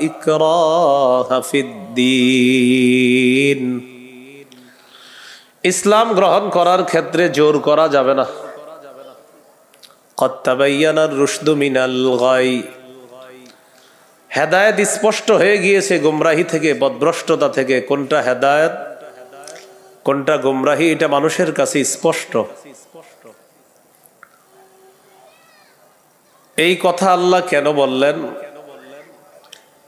ইকরাহা ফিদ্দীন। ইসলাম গ্রহণ করার ক্ষেত্রে জোর করা যাবে না। ক্বাদ তাবায়্যানার রুশদু মিনাল গাই। হেদায়েত স্পষ্ট হয়ে গিয়েছে গুমরাহি থেকে, পথভ্রষ্টতা থেকে। কোনটা হেদায়েত কোনটা গুমরাহি এটা মানুষের কাছে স্পষ্ট। এই কথা আল্লাহ কেন বললেন?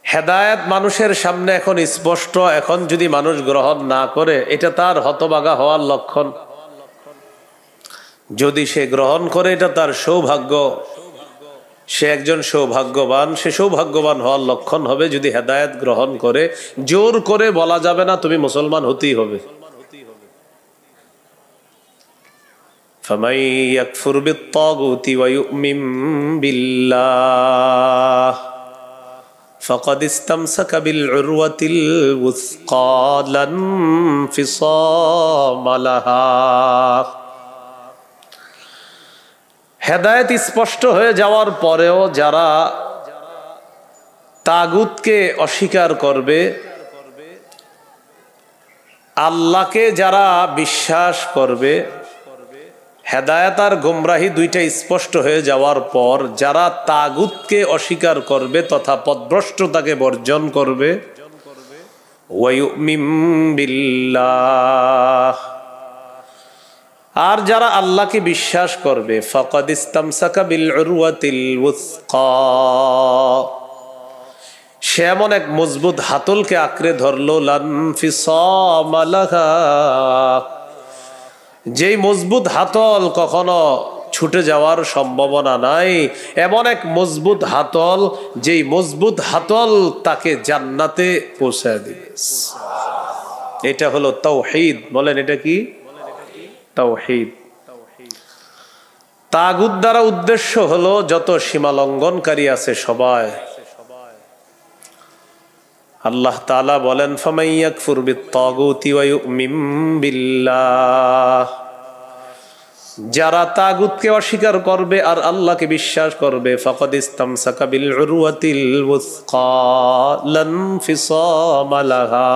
হেদায়েত মানুষের সামনে এখন স্পষ্ট, এখন যদি মানুষ গ্রহণ না করে এটা তার হতভাগা হওয়ার লক্ষণ। যদি সে গ্রহণ করে এটা তার সৌভাগ্য, সে একজন সৌভাগ্যবান, সে সৌভাগ্যবান হওয়ার লক্ষণ হবে যদি হেদায়েত গ্রহণ করে। জোর করে বলা যাবে না তুমি মুসলমান হতেই হবে। ফামান ইয়াকফুর বিত-তাগুতি ওয়া ইউমিন বিল্লাহ ফাকাদ ইসতামসাকা বিল উরওয়াতিল ওয়াসকা লা ইনফিসামা লাহা। হেদায়েত স্পষ্ট হয়ে যাওয়ার পরেও যারা তাগুতকে অস্বীকার করবে, আল্লাহকে যারা বিশ্বাস করবে, হেদায়েত আর গুমরাহি দুইটা স্পষ্ট হয়ে যাওয়ার পর যারা তাগুতকে অস্বীকার করবে তথা পথভ্রষ্টতাকে বর্জন করবে, ওয়া ইউমিন বিল্লাহ, আর যারা আল্লাহকে বিশ্বাস করবে, ফাকাদ ইসতামসাকা বিল উরওয়াতিল ওয়াসকা, সে এমন এক মজবুত হাতলকে আঁকড়ে ধরলো, লা ইনফিসামা লাহা, যেই মজবুত হাতল কখনো ছুটে যাওয়ার সম্ভাবনা নাই। এমন এক মজবুত হাতল, যেই মজবুত হাতল তাকে জান্নাতে পৌঁছায় দিবে। এটা হলো তাওহীদ। বলেন এটা কি? তাওহীদ। তাগুত দ্বারা উদ্দেশ্য হলো যত সীমা লঙ্ঘনকারী আছে সবাই। আল্লাহ তাআলা বলেন, ফামান ইয়াকফুর বিত-তাগুতি ওয়া ইউমিন বিল্লাহ, যারা তাগুতকে অস্বীকার করবে আর আল্লাহকে বিশ্বাস করবে, ফাকাদ ইসতামসাকা বিল উরওয়াতিল ওয়াসকা লা ইনফিসামা লাহা,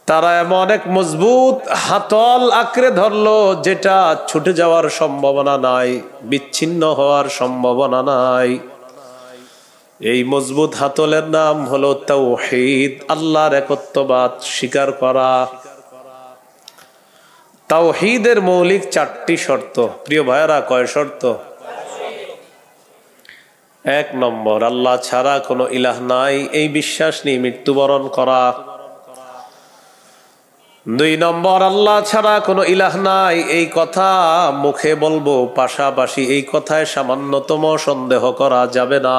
তারা এমন এক মজবুত হাতল আঁকড়ে ধরলো যেটা ছুটে যাওয়ার সম্ভাবনা নাই, বিচ্ছিন্ন হওয়ার সম্ভাবনা নাই। এই মজবুত হাতলের নাম হলো তাওহীদ, আল্লাহর একত্ববাদ স্বীকার করা। তাওহীদের মৌলিক 4টি শর্ত। প্রিয় ভাইয়েরা, কয় শর্ত? 1 নম্বর, আল্লাহ ছাড়া কোনো ইলাহ নাই এই বিশ্বাস নিয়ে মৃত্যুবরণ করা। 2 নম্বর, আল্লাহ ছাড়া কোনো ইলাহ নাই এই কথা মুখে বলবো, পাশাপাশি এই কথায় সামান্যতম সন্দেহ করা যাবে না।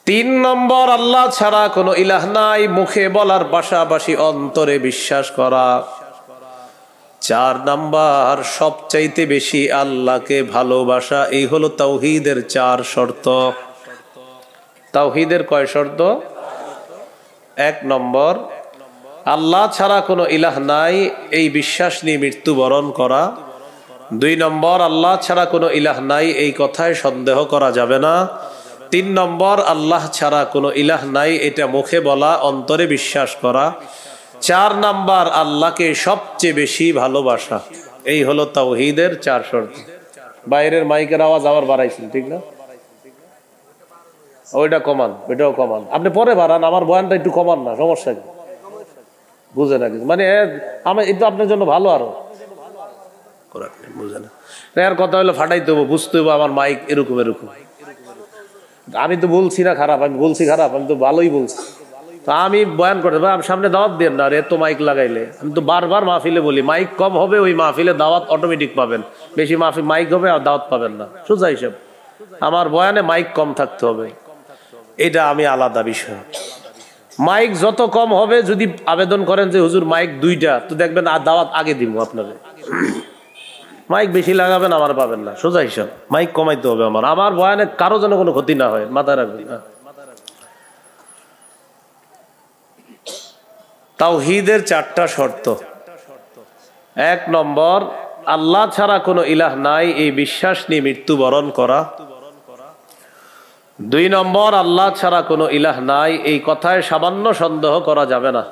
3 নম্বর, আল্লাহ ছাড়া কোনো ইলাহ নাই মুখে বলার পাশাপাশি অন্তরে বিশ্বাস করা। 4 নম্বর, সবচাইতে বেশি আল্লাহকে ভালোবাসা। এই হলো তাওহীদের 4 শর্ত। তাওহীদের কয় শর্ত? 1 নম্বর, আল্লাহ ছাড়া কোনো ইলাহ নাই এই বিশ্বাস নিয়ে মৃত্যুবরণ করা। 2 নম্বর, আল্লাহ ছাড়া কোনো ইলাহ নাই এই কথায় সন্দেহ করা যাবে না। 3 নম্বর, আল্লাহ ছাড়া কোনো ইলাহ নাই এটা মুখে বলা, অন্তরে বিশ্বাস করা। 4 নম্বর, আল্লাহকে সবচেয়ে বেশি ভালোবাসা। এই হলো তাওহীদের 4 শর্ত। বাইরের মাইকের আওয়াজ আবার বাড়াইছেন, ঠিক না? ওইটা কমান, এটাও কমান। আপনি পরে বাড়ান, আমার বয়ানটা একটু কমান না, সমস্যা কি? বুঝে না কিছু, মানে আমার এটা আপনার জন্য ভালো। আরো বুঝে না, এর কথা হলো ফাটাইতে হবো, বুঝতে হবো আমার মাইক এরকম এরকম। আমি তো বলছি না খারাপ, আমি বলছি খারাপ? আমি তো ভালোই বলছি। তো আমি বয়ান করতে আমি সামনে দাওয়াত দেন না, এত মাইক লাগাইলে। আমি তো বারবার মাহফিলে বলি, মাইক কম হবে ওই মাহফিলে দাওয়াত অটোমেটিক পাবেন, বেশি মাইক হবে আর দাওয়াত পাবেন না। সোজা হিসাব। আমার বয়ানে মাইক কম থাকতে হবে, এটা আমি আলাদা বিষয়। মাইক যত কম হবে, যদি আবেদন করেন যে হুজুর মাইক 2টা, তো দেখবেন আর দাওয়াত আগে দিব আপনাদের। মাইক বেশি লাগাবেন, আমার পাবেন না, সোজা হিসাব। মাইক কমাইতে হবে আমার বয়ানে কারো যেন কোনো ক্ষতি না হয়, মাথায় রাখবেন। তাওহীদের 4টা শর্ত। 1 নম্বর, আল্লাহ ছাড়া কোনো ইলাহ নাই এই বিশ্বাস নিয়ে মৃত্যুবরণ করা। 2 নম্বর, আল্লাহ ছাড়া কোনো ইলাহ নাই, এই কথায় সামান্য সন্দেহ করা যাবে না।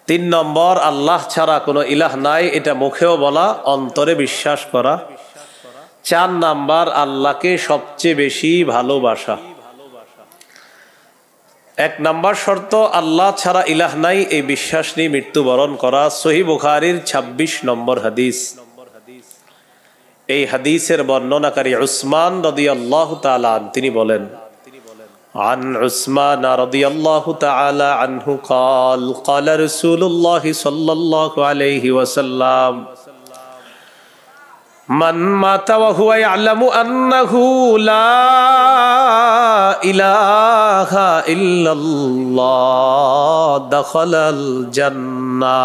3 নম্বর, আল্লাহ ছাড়া কোনো ইলাহ নাই, এটা মুখেও বলা, অন্তরে বিশ্বাস করা। 4 নাম্বার, আল্লাহকে সবচেয়ে বেশি ভালোবাসা। 1 নাম্বার শর্ত, আল্লাহ ছাড়া ইলাহ নাই, এই বিশ্বাস নিয়ে মৃত্যুবরণ করা। সহিহ বুখারীর 26 নম্বর হাদিস। এই হাদিসের বর্ণনাকারী উসমান রাদিয়াল্লাহু তাআলা তিনি বলেন, عن عثمان رضي الله تعالى عنه قال قال رسول الله صلى الله عليه وسلم من مات وهو يعلم أنه لا إله إلا الله دخل الجنة।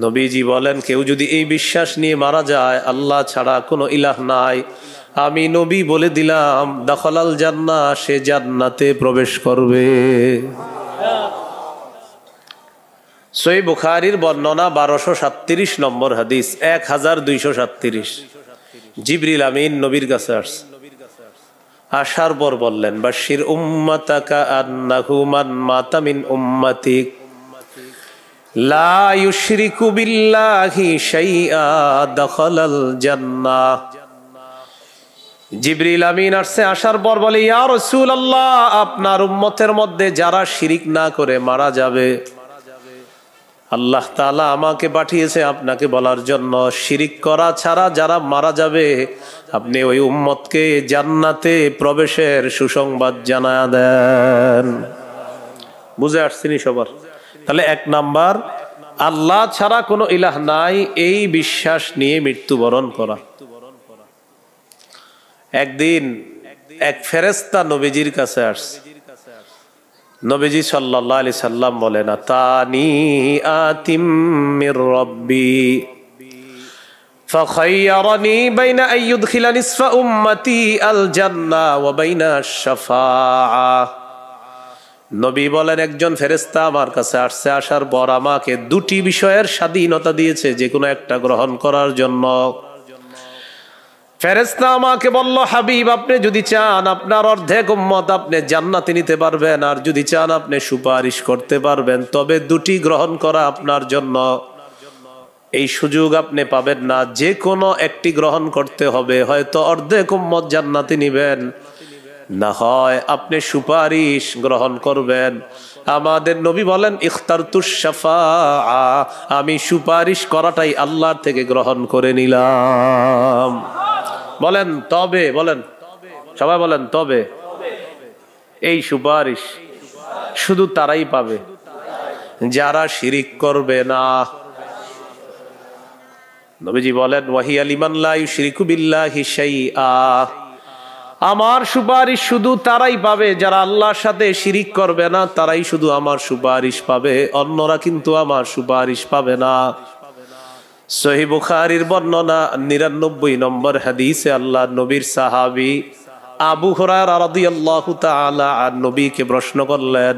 নবীজি বলেন, কেউ যদি এই বিশ্বাস নিয়ে মারা যায় আল্লাহ ছাড়া কোনো ইলাহ নাই, আমি নবী বলে দিলাম দাখালাল জান্নাহ, সে জান্নাতে প্রবেশ করবে। সহিহ বুখারীর বর্ণনা 1237 নম্বর হাদিস, 1237। জিবরিল আমিন নবীর কাছে আসছে, আসার পর বললেন, বাশির উম্মাতাকা আন্নাহু মান মাতা মিন উম্মাতিক লা ইউশরিকু বিল্লাহি শাইআ দাখালাল জান্নাহ। জিবরিল আমিন আসছে, আসার পর বলে, ইয়া রাসূলুল্লাহ, আপনার উম্মতের মধ্যে যারা শিরিক না করে মারা যাবে, আল্লাহ তাআলা আমাকে পাঠিয়েছে আপনাকে বলার জন্য, শিরিক করা ছাড়া যারা মারা যাবে আপনি ওই উম্মতকে জান্নাতে প্রবেশের সুসংবাদ জানায়া দেন। বুঝে আসছেনি সবার? তাহলে 1 নাম্বার, আল্লাহ ছাড়া কোনো ইলাহ নাই, এই বিশ্বাস নিয়ে মৃত্যুবরণ করা। একদিন এক ফেরেশতা নবীজির কাছে আসছে। নবীজি সাল্লাল্লাহু আলাইহি সাল্লাম বলেন, আতানি আতিম মির রাব্বি ফাখায়্যারানি বাইনা আন ইউদখিলা নিসফা উম্মতি আল জান্নাহ ওয়া বাইনা আশ-শাফাআহ। নবী বলেন, একজন ফেরেশতা আমার কাছে আসছে, আসার পর আমাকে 2টি বিষয়ের স্বাধীনতা দিয়েছে, যে কোনো একটা গ্রহণ করার জন্য। ফেরেশতা আমাকে বলল, হাবিব, আপনি যদি চান আপনার অর্ধেক উম্মত আপনি জান্নাতে নিতে পারবেন, আর যদি চান আপনি সুপারিশ করতে পারবেন, তবে 2টি গ্রহণ করা আপনার জন্য। এই সুযোগ আপনি পাবেন না, যে কোনো একটি গ্রহণ করতে হবে। হয়তো অর্ধেক উম্মত জান্নাতে নিবেন, না হয় আপনি সুপারিশ গ্রহণ করবেন। আমাদের নবী বলেন, ইখতারতুশ শাফাআ, আমি সুপারিশ করাটাই আল্লাহর থেকে গ্রহণ করে নিলাম। বলেন তবে, বলেন সবাই বলেন তবে। এই সুপারিশ শুধু তারাই পাবে যারা শিরিক করবে না। নবীজি বলেন, ওয়াহিয়া লিমান লা ইউশরিকু বিল্লাহি শাইআ, আমার সুপারিশ শুধু তারাই পাবে যারা আল্লাহর সাথে শিরিক করবে না, তারাই শুধু আমার সুপারিশ পাবে, অন্যরা কিন্তু আমার সুপারিশ পাবে না। সহিহ বুখারীর বর্ণনা 99 নম্বর হাদিসে আল্লাহ নবীর সাহাবী আবু হুরায়রা রাদিয়াল্লাহু তাআলা আন নবীকে প্রশ্ন করলেন,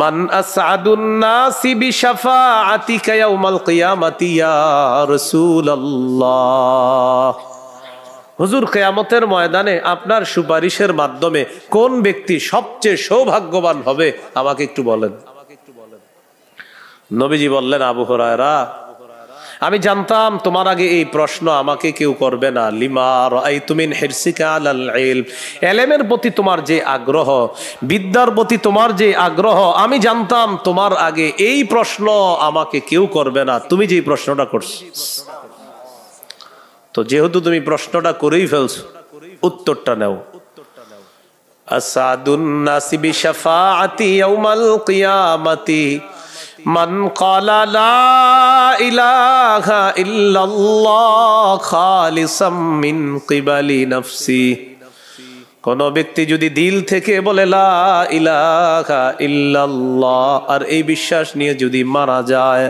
মান আসআদুন নাসি বিশাফাআতিকা ইয়াউমাল কিয়ামাতি ইয়া রাসূলুল্লাহ। হুজুর, কিয়ামতের ময়দানে আপনার সুপারিশের মাধ্যমে কোন ব্যক্তি সবচেয়ে সৌভাগ্যবান হবে আমাকে একটু বলেন। নবীজি বললেন, আবু হুরায়রা, আমি জানতাম তোমার আগে এই প্রশ্ন আমাকে কেউ করবে না। লিমা রাআইতু মিন হিরসিকা আলাল ইলম, ইলমের প্রতি তোমার যে আগ্রহ, বিদ্যার প্রতি তোমার যে আগ্রহ, আমি জানতাম তোমার আগে এই প্রশ্ন আমাকে কেউ করবে না, তুমি যে প্রশ্নটা করছো। তো যেহেতু তুমি প্রশ্নটা করেই ফেলছো, উত্তরটা নাও। আসাদুন নাসি বিশাফাআতি ইয়াউমাল কিয়ামাতি মান ক্বালা লা ইলাহা ইল্লাল্লাহ খালিসাম মিন কিবালি নাফসি। কোন ব্যক্তি যদি দিল থেকে বলে লা ইলাহা ইল্লাল্লাহ, আর এই বিশ্বাস নিয়ে যদি মারা যায়,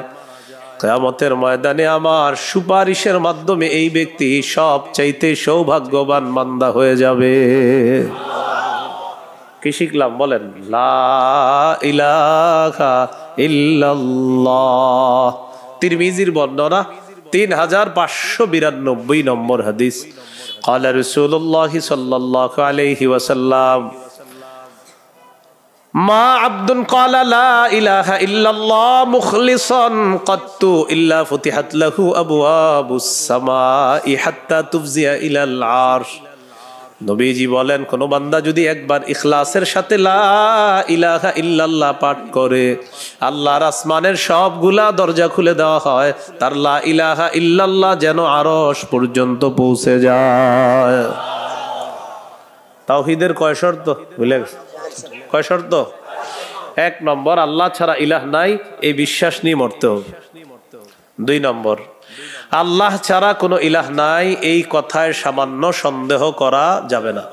কিয়ামতের ময়দানে আমার সুপারিশের মাধ্যমে এই ব্যক্তি সবচাইতে সৌভাগ্যবান বান্দা হয়ে যাবে। কি শিখলাম বলেন? লা ইলাহা ইল্লাল্লাহ। তিরমিজির বর্ণনা 3592 নম্বর হাদিস। قال رسول الله صلى الله عليه وسلم ما عبد قال لا إله إلا الله مخلصا قط إلا فتحت له أبواب السماء حتى تفزع إلى العرش নবীজি বলেন কোন বান্দা যদি একবার ইখলাসের সাথে লা ইলাহা ইল্লাল্লাহ পাঠ করে আল্লাহর আসমানের সবগুলা দরজা খুলে দেওয়া হয় তার লা ইলাহা ইল্লাল্লাহ যেন আরশ পর্যন্ত পৌঁছে যায়। তাওহীদের কয় শর্ত ভুলে গেছে? কয় শর্ত? এক নম্বর, আল্লাহ ছাড়া ইলাহ নাই এই বিশ্বাস নিয়ে মরতে হবে। দুই নম্বর, আল্লাহ ছাড়া কোনো ইলাহ নাই এই কথায় সামান্য সন্দেহ করা যাবে না।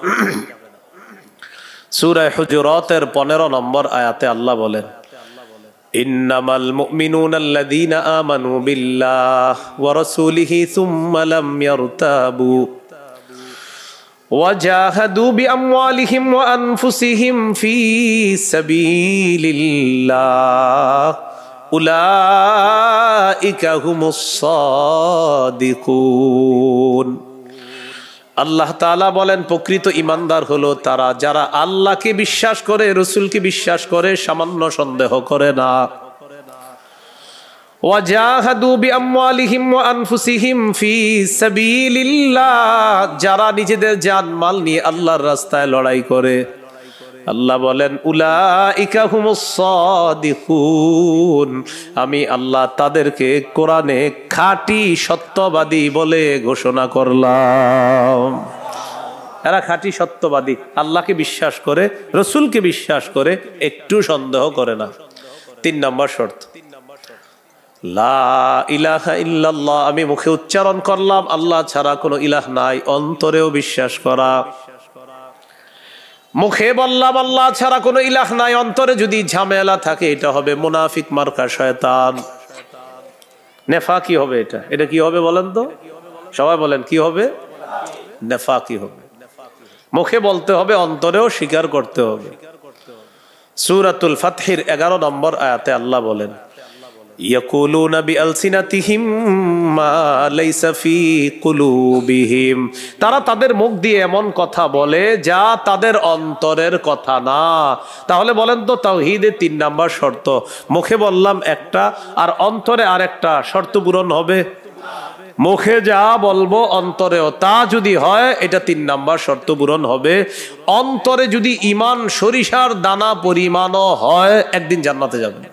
সূরা হুজুরাতের 15 নম্বর আয়াতে আল্লাহ বলেন ইন্নামাল মুমিনুনাল্লাযীনা আমানু বিল্লাহি ওয়া রাসূলিহি সুম্মা লাম ইয়ারতাবু وجاهدوا بأموالهم وأنفسهم في سبيل الله أولئك هم الصادقون আল্লাহ তাআলা বলেন প্রকৃত ঈমানদার হলো তারা যারা আল্লাহকে বিশ্বাস করে রাসূলকে বিশ্বাস করে সামান্য সন্দেহ করে না। ওয়াজাহাদু বিআমওয়ালিহিম ওয়া আনফুসিহিম ফি সাবিলিল্লাহ যারা নিজেদের জানমাল নিয়ে আল্লাহর রাস্তায় লড়াই করে আল্লাহ বলেন উলাইকা হুমুস সাদিকুন আমি আল্লাহ তাদেরকে কোরআনে খাঁটি সত্যবাদী বলে ঘোষণা করলাম। এরা খাঁটি সত্যবাদী, আল্লাহকে বিশ্বাস করে রাসূলকে বিশ্বাস করে একটু সন্দেহ করে না। 3 নম্বর শর্ত লা ইলাহা ইল্লাল্লাহ আমি মুখে উচ্চারণ করলাম আল্লাহ ছাড়া কোনো ইলাহ নাই অন্তরেও বিশ্বাস করা। মুখে বললাম আল্লাহ ছাড়া কোনো ইলাহ নাই অন্তরে যদি ঝামেলা থাকে এটা হবে মুনাফিক মার্কা শয়তান, নেফাকি হবে। এটা কি হবে বলেন তো? সবাই বলেন কি হবে? নেফাকি হবে। মুখে বলতে হবে অন্তরেও স্বীকার করতে হবে। সূরাতুল ফাতহির 11 নম্বর আয়াতে আল্লাহ বলেন ইয়াকুলুনা বিআলসিনাতিহিম মা লাইসা ফি কুলুবিহিম তারা তাদের মুখ দিয়ে এমন কথা বলে যা তাদের অন্তরের কথা না। তাহলে বলেন তো তাওহীদের 3 নাম্বার শর্ত, মুখে বললাম একটা আর অন্তরে আরেকটা, শর্ত পূরণ হবে? মুখে যা বলবো অন্তরেও তা যদি হয় এটা 3 নাম্বার শর্ত পূরণ হবে। অন্তরে যদি ঈমান সরিষার দানা পরিমাণও হয় একদিন জান্নাতে যাবেন।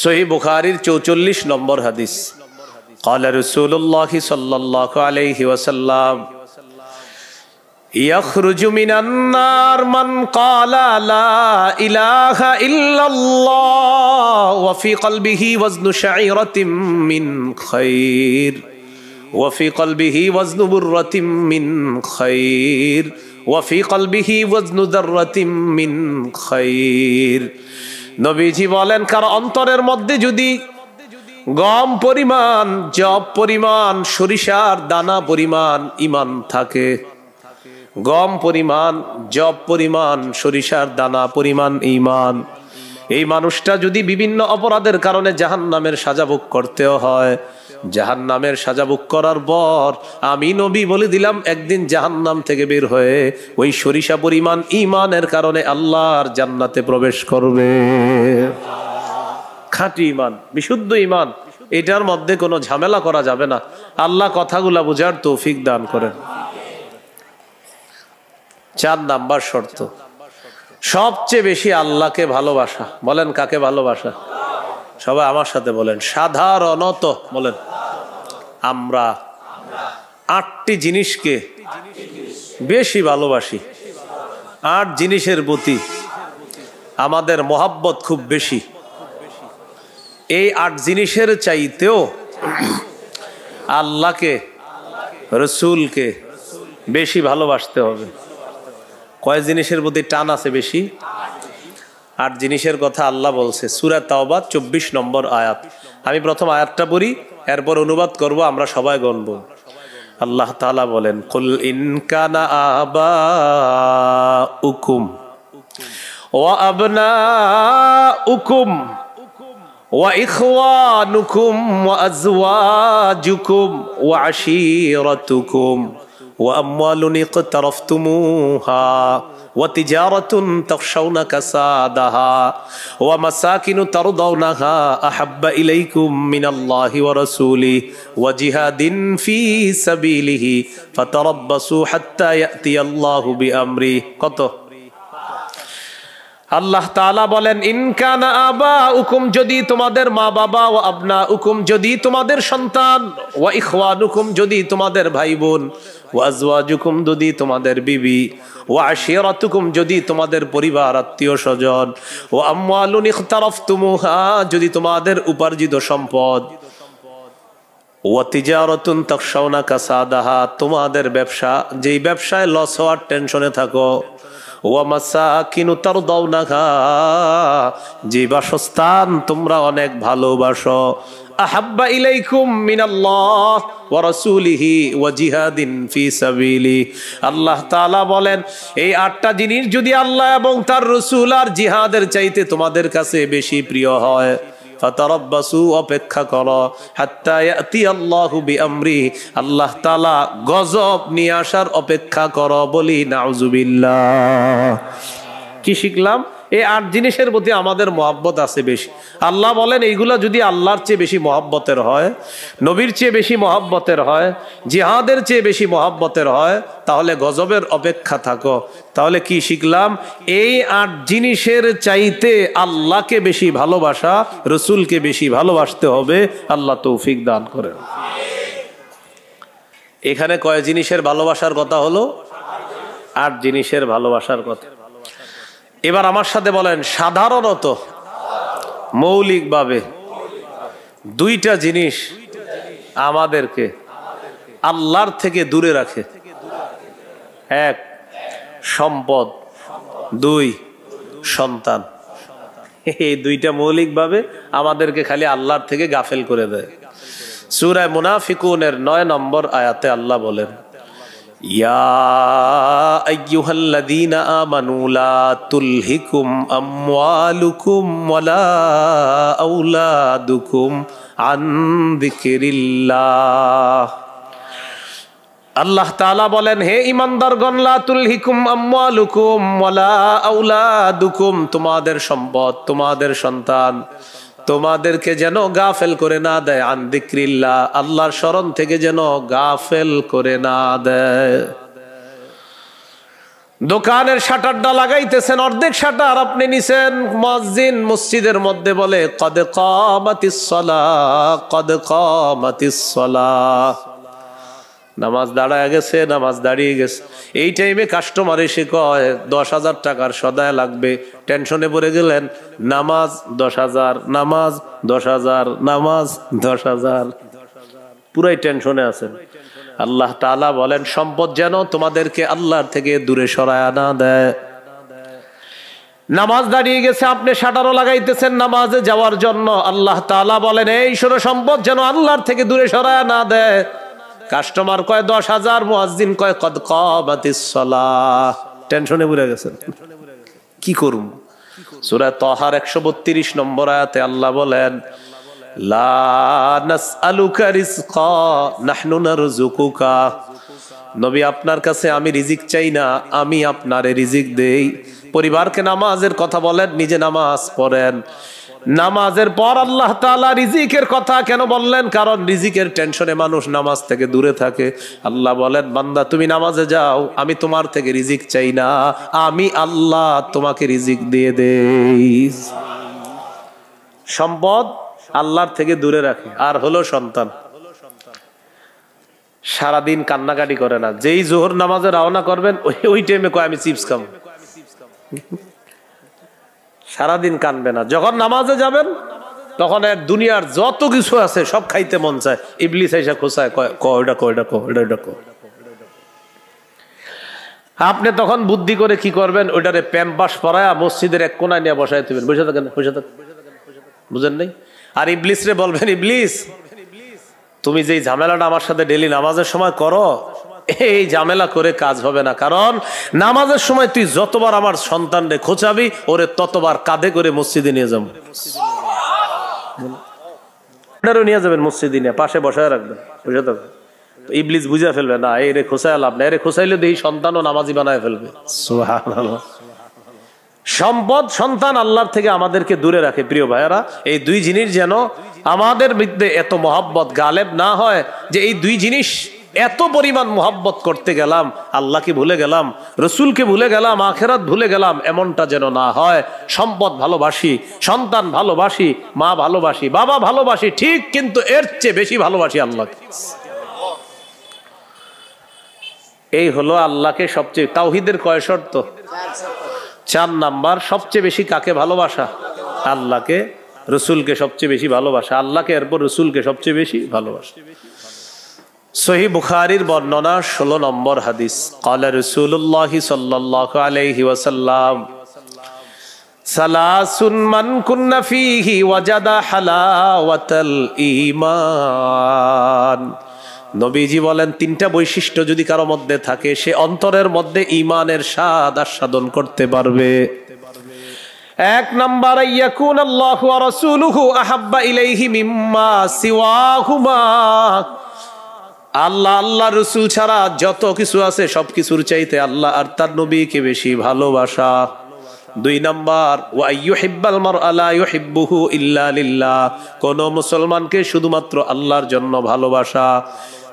সহিহ বুখারীর 44 নম্বর হাদিস قال رسول الله صلى الله عليه وسلم يخرج من النار من قال لا إله إلا الله وفي قلبه وزن شعيرة من خير وفي قلبه وزن برة من خير وفي قلبه وزن ذرة من خير নবীজি বলেন কার অন্তরের মধ্যে যদি গম পরিমাণ, জব পরিমাণ, সরিষার দানা পরিমাণ ঈমান থাকে, গম পরিমাণ, জব পরিমাণ, সরিষার দানা পরিমাণ ঈমান, এই মানুষটা যদি বিভিন্ন অপরাধের কারণে জাহান্নামের সাজা ভোগ করতেও হয়, জাহান্নামের সাজা ভোগ করার পর আমি নবী বলে দিলাম একদিন জাহান্নাম থেকে বের হয়ে ওই সরিষা পরিমাণ ঈমানের কারণে আল্লাহর জান্নাতে প্রবেশ করবে। খাঁটি ঈমান, বিশুদ্ধ ঈমান, এটার মধ্যে কোনো ঝামেলা করা যাবে না। আল্লাহ কথাগুলা বুঝার তৌফিক দান করেন। 4 নাম্বার শর্ত সবচেয়ে বেশি আল্লাহকে ভালোবাসা। বলেন কাকে ভালোবাসা? সবাই আমার সাথে বলেন সাধারণত বলেন আমরা 8টি জিনিসকে বেশি ভালোবাসি। 8 জিনিসের প্রতি আমাদের মহাব্বত খুব বেশি। এই 8 জিনিসের চাইতেও আল্লাহকে, রসুলকে বেশি ভালোবাসতে হবে। কয় জিনিসের প্রতি টান আছে বেশি? 8 জিনিসের কথা আল্লাহ বলছে সূরা তাওবা 24 নম্বর আয়াত। আমি প্রথম আয়াতটা পড়ি, এরপর অনুবাদ করব, আমরা সবাই গণব। আল্লাহ তাআলা বলেন কুল ইন কানা আবাউকুম ওয়া আবনাউকুম ওয়া ইখওয়ানুকুম ওয়া আজওয়াজুকুম ওয়া আশীরাতুকুম ওয়া আমওয়ালুন ইকতারাফতুমুহা ওয়া তিজারাতুন তাখশাউনা কাসাদাহা ওয়া মাসাকিনু তারদাউনাহা আহাব্বা ইলাইকুম মিনাল্লাহি ওয়া রাসূলিহি ওয়া জিহাদিন ফি সাবিলিহি ফাতারাব্বাসু হাত্তা ইয়াতিয়াল্লাহু বিআমরি। কত? আল্লাহ তাআলা বলেন, ইন কানা আবাউকুম, যদি তোমাদের মা বাবা, ওয়া আবনাউকুম, যদি তোমাদের সন্তান, ওয়া ইখওয়ানুকুম, যদি তোমাদের ভাই বোন, ওয়া আজওয়াজুকুম, যদি তোমাদের বিবি, ওয়া আশীরাতুকুম, যদি তোমাদের পরিবার আত্মীয় স্বজন, ওয়া আমওয়ালুন ইখতারাফতুমুহা, যদি তোমাদের উপার্জিত সম্পদ, ওয়া তিজারাতুন তাখশাউনা কাসাদাহা, তোমাদের ব্যবসা, যেই ব্যবসায় লস হওয়ার টেনশনে থাকো, ওয়া মাসাকিনু তারদাউনাহা, যে বাসস্থান তোমরা অনেক ভালোবাসো, আহাব্বা ইলাইকুম মিনাল্লাহ ওয়া রাসূলিহি ওয়া জিহাদিন ফি সাবিলি। আল্লাহ তাআলা বলেন, এই 8টা জিনিস যদি আল্লাহ এবং তার রাসূল আর জিহাদের চাইতে তোমাদের কাছে বেশি প্রিয় হয়, ফাতারাব্বাসু, অপেক্ষা করো, হাত্তা ইয়াতিয়াল্লাহু বিআমরি, আল্লাহ তাআলা গজব নিয়ে আসার অপেক্ষা করো। বলি নাউজুবিল্লাহ। কি শিখলাম? এই 8 জিনিসের প্রতি আমাদের মহব্বত আছে বেশি। আল্লাহ বলেন, এইগুলা যদি আল্লাহর চেয়ে বেশি মহব্বতের হয়, নবীর চেয়ে বেশি মহব্বতের হয়, জিহাদের চেয়ে বেশি মহব্বতের হয়, তাহলে গজবের অপেক্ষা থাকো। তাহলে কি শিখলাম? এই 8 জিনিসের চাইতে আল্লাহকে বেশি ভালোবাসা, রসুলকে বেশি ভালোবাসতে হবে। আল্লাহ তৌফিক দান করেন। এখানে কয় জিনিসের ভালোবাসার কথা হলো? 8 জিনিসের ভালোবাসার কথা। এবার আমার সাথে বলেন, সাধারণত মৌলিকভাবে 2টা জিনিস আমাদেরকে আল্লাহর থেকে দূরে রাখে। 1, সম্পদ, 2, সন্তান। এই 2টা মৌলিকভাবে আমাদেরকে খালি আল্লাহর থেকে গাফেল করে দেয়। সূরা মুনাফিকুনের 9 নম্বর আয়াতে আল্লাহ বলেন, ইয়া আইয়ুহাল্লাযীনা আমানু লা তুলহিকুম আমওয়ালুকুম ওয়ালা আওলাদুকুম আন যিকরিল্লাহ। আল্লাহ তাআলা বলেন, হে ঈমানদারগণ, লা তুলহিকুম আমওয়ালুকুম ওয়ালা আওলাদুকুম, তোমাদের সম্পদ, তোমাদের সন্তান তোমাদেরকে যেন গাফেল করে না দেয়, আন যিকরিল্লাহ, আল্লাহর স্মরণ থেকে যেন গাফেল করে না দেয়। দোকানের শাটারটা লাগাইতেছেন, অর্ধেক শাটার আপনি নিছেন, মুয়াজ্জিন মসজিদের মধ্যে বলে, কদ কামাতিস সালাহ, কদ কামাতিস সালাহ, নামাজ দাঁড়ায় গেছে, নামাজ দাঁড়িয়ে গেছে। এই টাইমে কাস্টমার এসে কয় 10,000 টাকার সদায় লাগবে, টেনশনে পড়ে গেলেন, নামাজ 10,000, নামাজ 10,000, নামাজ 10,000, পুরাই টেনশনে আছেন। আল্লাহ তাআলা বলেন, সম্পদ যেন তোমাদেরকে আল্লাহর থেকে দূরে সরায় না দেয়। নামাজ দাঁড়িয়ে গেছে, আপনি শাটারও লাগাইতেছেন নামাজে যাওয়ার জন্য, আল্লাহ তাআলা বলেন, এই শোনো, সম্পদ যেন আল্লাহর থেকে দূরে সরায় না দেয়। কাস্টমার কয় 10,000, মুয়াজ্জিন কয় কদ কামাতিস সালাহ, টেনশনে পড়ে গেছেন, কি করুম? সূরা তাহার 132 নম্বর আয়াতে আল্লাহ বলেন, লা নাসআলুকা রিজকা নাহনু নারযুকুকা, নবী আপনার কাছে আমি রিজিক চাই না, আমি আপনারে রিজিক দেই। পরিবারকে নামাজের কথা বলেন, নিজে নামাজ পড়েন। নামাজের পর আল্লাহ তাআলা রিজিকের কথা কেন বললেন? কারণ রিজিকের টেনশনে মানুষ নামাজ থেকে দূরে থাকে। আল্লাহ বলেন, বান্দা তুমি নামাজে যাও, আমি তোমার থেকে রিজিক চাই না, আমি আল্লাহ তোমাকে রিজিক দিয়ে দেই। সম্পদ আল্লাহর থেকে দূরে রাখে। আর হলো সন্তান, সারাদিন কান্নাকাটি করে না, যেই জোহর নামাজে রওনা করবেন ওই টাইমে কয় আমি চিপস খাবো, সারাদিন কানবে না। যখন নামাজে যাবেন তখন এর দুনিয়ার যত কিছু আছে সব খাইতে মন চায়, ইবলিস এসে খোঁচায়, কয়টা কয়টা কয়টা কয়। আপনি তখন বুদ্ধি করে কি করবেন? ওইটারে প্যাম্পাস পরায়া মসজিদের এক কোনায় নিয়ে বসাই দিবেন, বসে থাকেন, বসে থাকেন, বুঝেন নাই? আর ইবলিস রে বলবেন, ইবলিস তুমি যেই ঝামেলাটা আমার সাথে ডেলি নামাজের সময় করো, এই ঝামেলা করে কাজ হবে না। কারণ নামাজের সময় তুই যতবার আমার সন্তানরে খোঁচাবি, ওরে ততবার কাঁধে করে মসজিদে নিয়ে যাবো। আপনারও নিয়ে যাবেন মসজিদে, নিয়ে পাশে বসায় রাখবেন, বুঝে থাকবেন। ইবলিস বুঝে ফেলবে না, এরে খোসায় লাভ না, এরে খোসাইলে দেখি সন্তানও নামাজি বানায় ফেলবে। সুবহানাল্লাহ। সম্পদ সন্তান আল্লাহর থেকে আমাদেরকে দূরে রাখে। প্রিয় ভাইয়েরা, এই দুই জিনিস যেন আমাদের মধ্যে এত মহব্বত গালেব না হয় যে এই দুই জিনিস এত পরিমাণ মহব্বত করতে গেলাম, আল্লাহকে ভুলে গেলাম, রসুলকে ভুলে গেলাম, আখেরাত ভুলে গেলাম, এমনটা যেন না হয়। সম্পদ ভালোবাসি, সন্তান ভালোবাসি, মা ভালোবাসি, বাবা ভালোবাসি ঠিক, কিন্তু এর চেয়ে বেশি ভালোবাসি আল্লাহকে। এই হলো আল্লাহকে সবচেয়ে, তাওহীদের কয় শর্ত? 4 নাম্বার। সবচেয়ে বেশি কাকে ভালোবাসা? আল্লাহকে, রসুলকে সবচেয়ে বেশি ভালোবাসা, আল্লাহকে এরপর রসুলকে সবচেয়ে বেশি ভালোবাসা। সহিহ বুখারীর বর্ণনা 16 নম্বর হাদিস। ক্বালা রাসূলুল্লাহ সাল্লাল্লাহু আলাইহি ওয়াসাল্লাম সালাসুন মান কুন্না ফীহি ওয়াজাদা হালাওয়াতাল ঈমান। নবীজি বলেন, 3টা বৈশিষ্ট্য যদি কারো মধ্যে থাকে, সে অন্তরের মধ্যে ঈমানের স্বাদ আস্বাদন করতে পারবে। 1 নাম্বার, ইয়াকুন আল্লাহু ওয়া রাসূলুহু আহাব্বা ইলাইহি মিম্মা সিওয়াহুমা। আল্লাহ, আল্লাহ রসুল ছাড়া যত কিছু আছে সবকিছুর চাইতে আল্লাহ আর তার নবীকে বেশি ভালোবাসা। 2 নাম্বার, ওয়া ইউহিব্বাল মারআ লা ইউহিব্বুহু ইল্লা লিল্লাহ। কোন মুসলমানকে শুধুমাত্র আল্লাহর জন্য ভালোবাসা।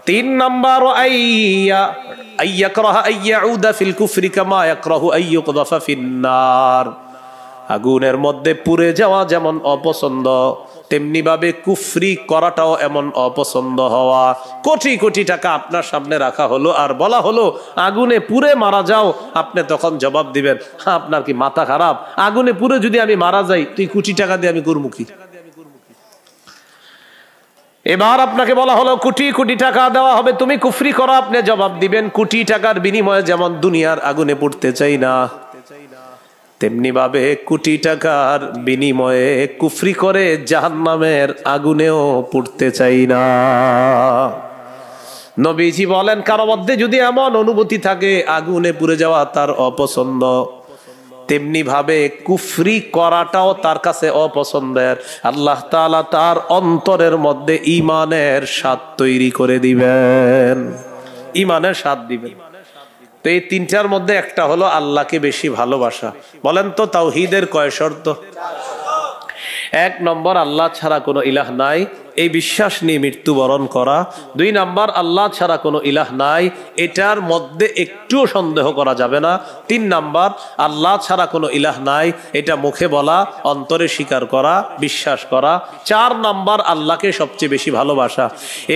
3 নাম্বার, আইয়াকরাহা আইয়াউদা ফিল কুফরি কামা ইয়াকরাহু আইয়ুকযাফা ফিন্নার। আগুনের মধ্যে পুড়ে যাওয়া যেমন অপছন্দ, তেমনি ভাবে কুফরি করাটাও এমন অপছন্দ হওয়া। কোটি কোটি টাকা আপনার সামনে রাখা হলো আর বলা হলো আগুনে পুড়ে মারা যাও, আপনি তখন জবাব দিবেন, আপনার কি মাথা খারাপ? আগুনে পুড়ে যদি আমি মারা যাই, তুই কোটি টাকা দিয়ে আমি করবো কি? এবার আপনাকে বলা হলো কোটি কোটি টাকা দেওয়া হবে, তুমি কুফরি করো, আপনি জবাব দিবেন কোটি টাকার বিনিময়ে যেমন দুনিয়ার আগুনে পুড়তে চাই না, তেমনি ভাবে কোটি টাকার বিনিময়ে কুফরি করে জাহান্নামের আগুনেও পুড়তে চাই না। নবীজি বলেন, কারো মধ্যে যদি এমন অনুভূতি থাকে আগুনে পুড়ে যাওয়া তার অপছন্দ, তেমনি ভাবে কুফরি করাটাও তার কাছে অপছন্দের, আল্লাহ তাআলা তার অন্তরের মধ্যে ঈমানের স্বাদ তৈরি করে দিবেন, ঈমানের স্বাদ দিবেন। তো এই 3টার মধ্যে একটা হলো আল্লাহকে বেশি ভালোবাসা। বলেন তো তাওহীদের কয় শর্ত? 1 নম্বর, আল্লাহ ছাড়া কোনো ইলাহ নাই, এই বিশ্বাস নিয়ে মৃত্যুবরণ করা। 2 নাম্বার, আল্লাহ ছাড়া কোনো ইলাহ নাই, এটার মধ্যে একটুও সন্দেহ করা যাবে না। 3 নাম্বার, আল্লাহ ছাড়া কোনো ইলাহ নাই, এটা মুখে বলা, অন্তরে স্বীকার করা, বিশ্বাস করা। 4 নাম্বার, আল্লাহকে সবচেয়ে বেশি ভালোবাসা।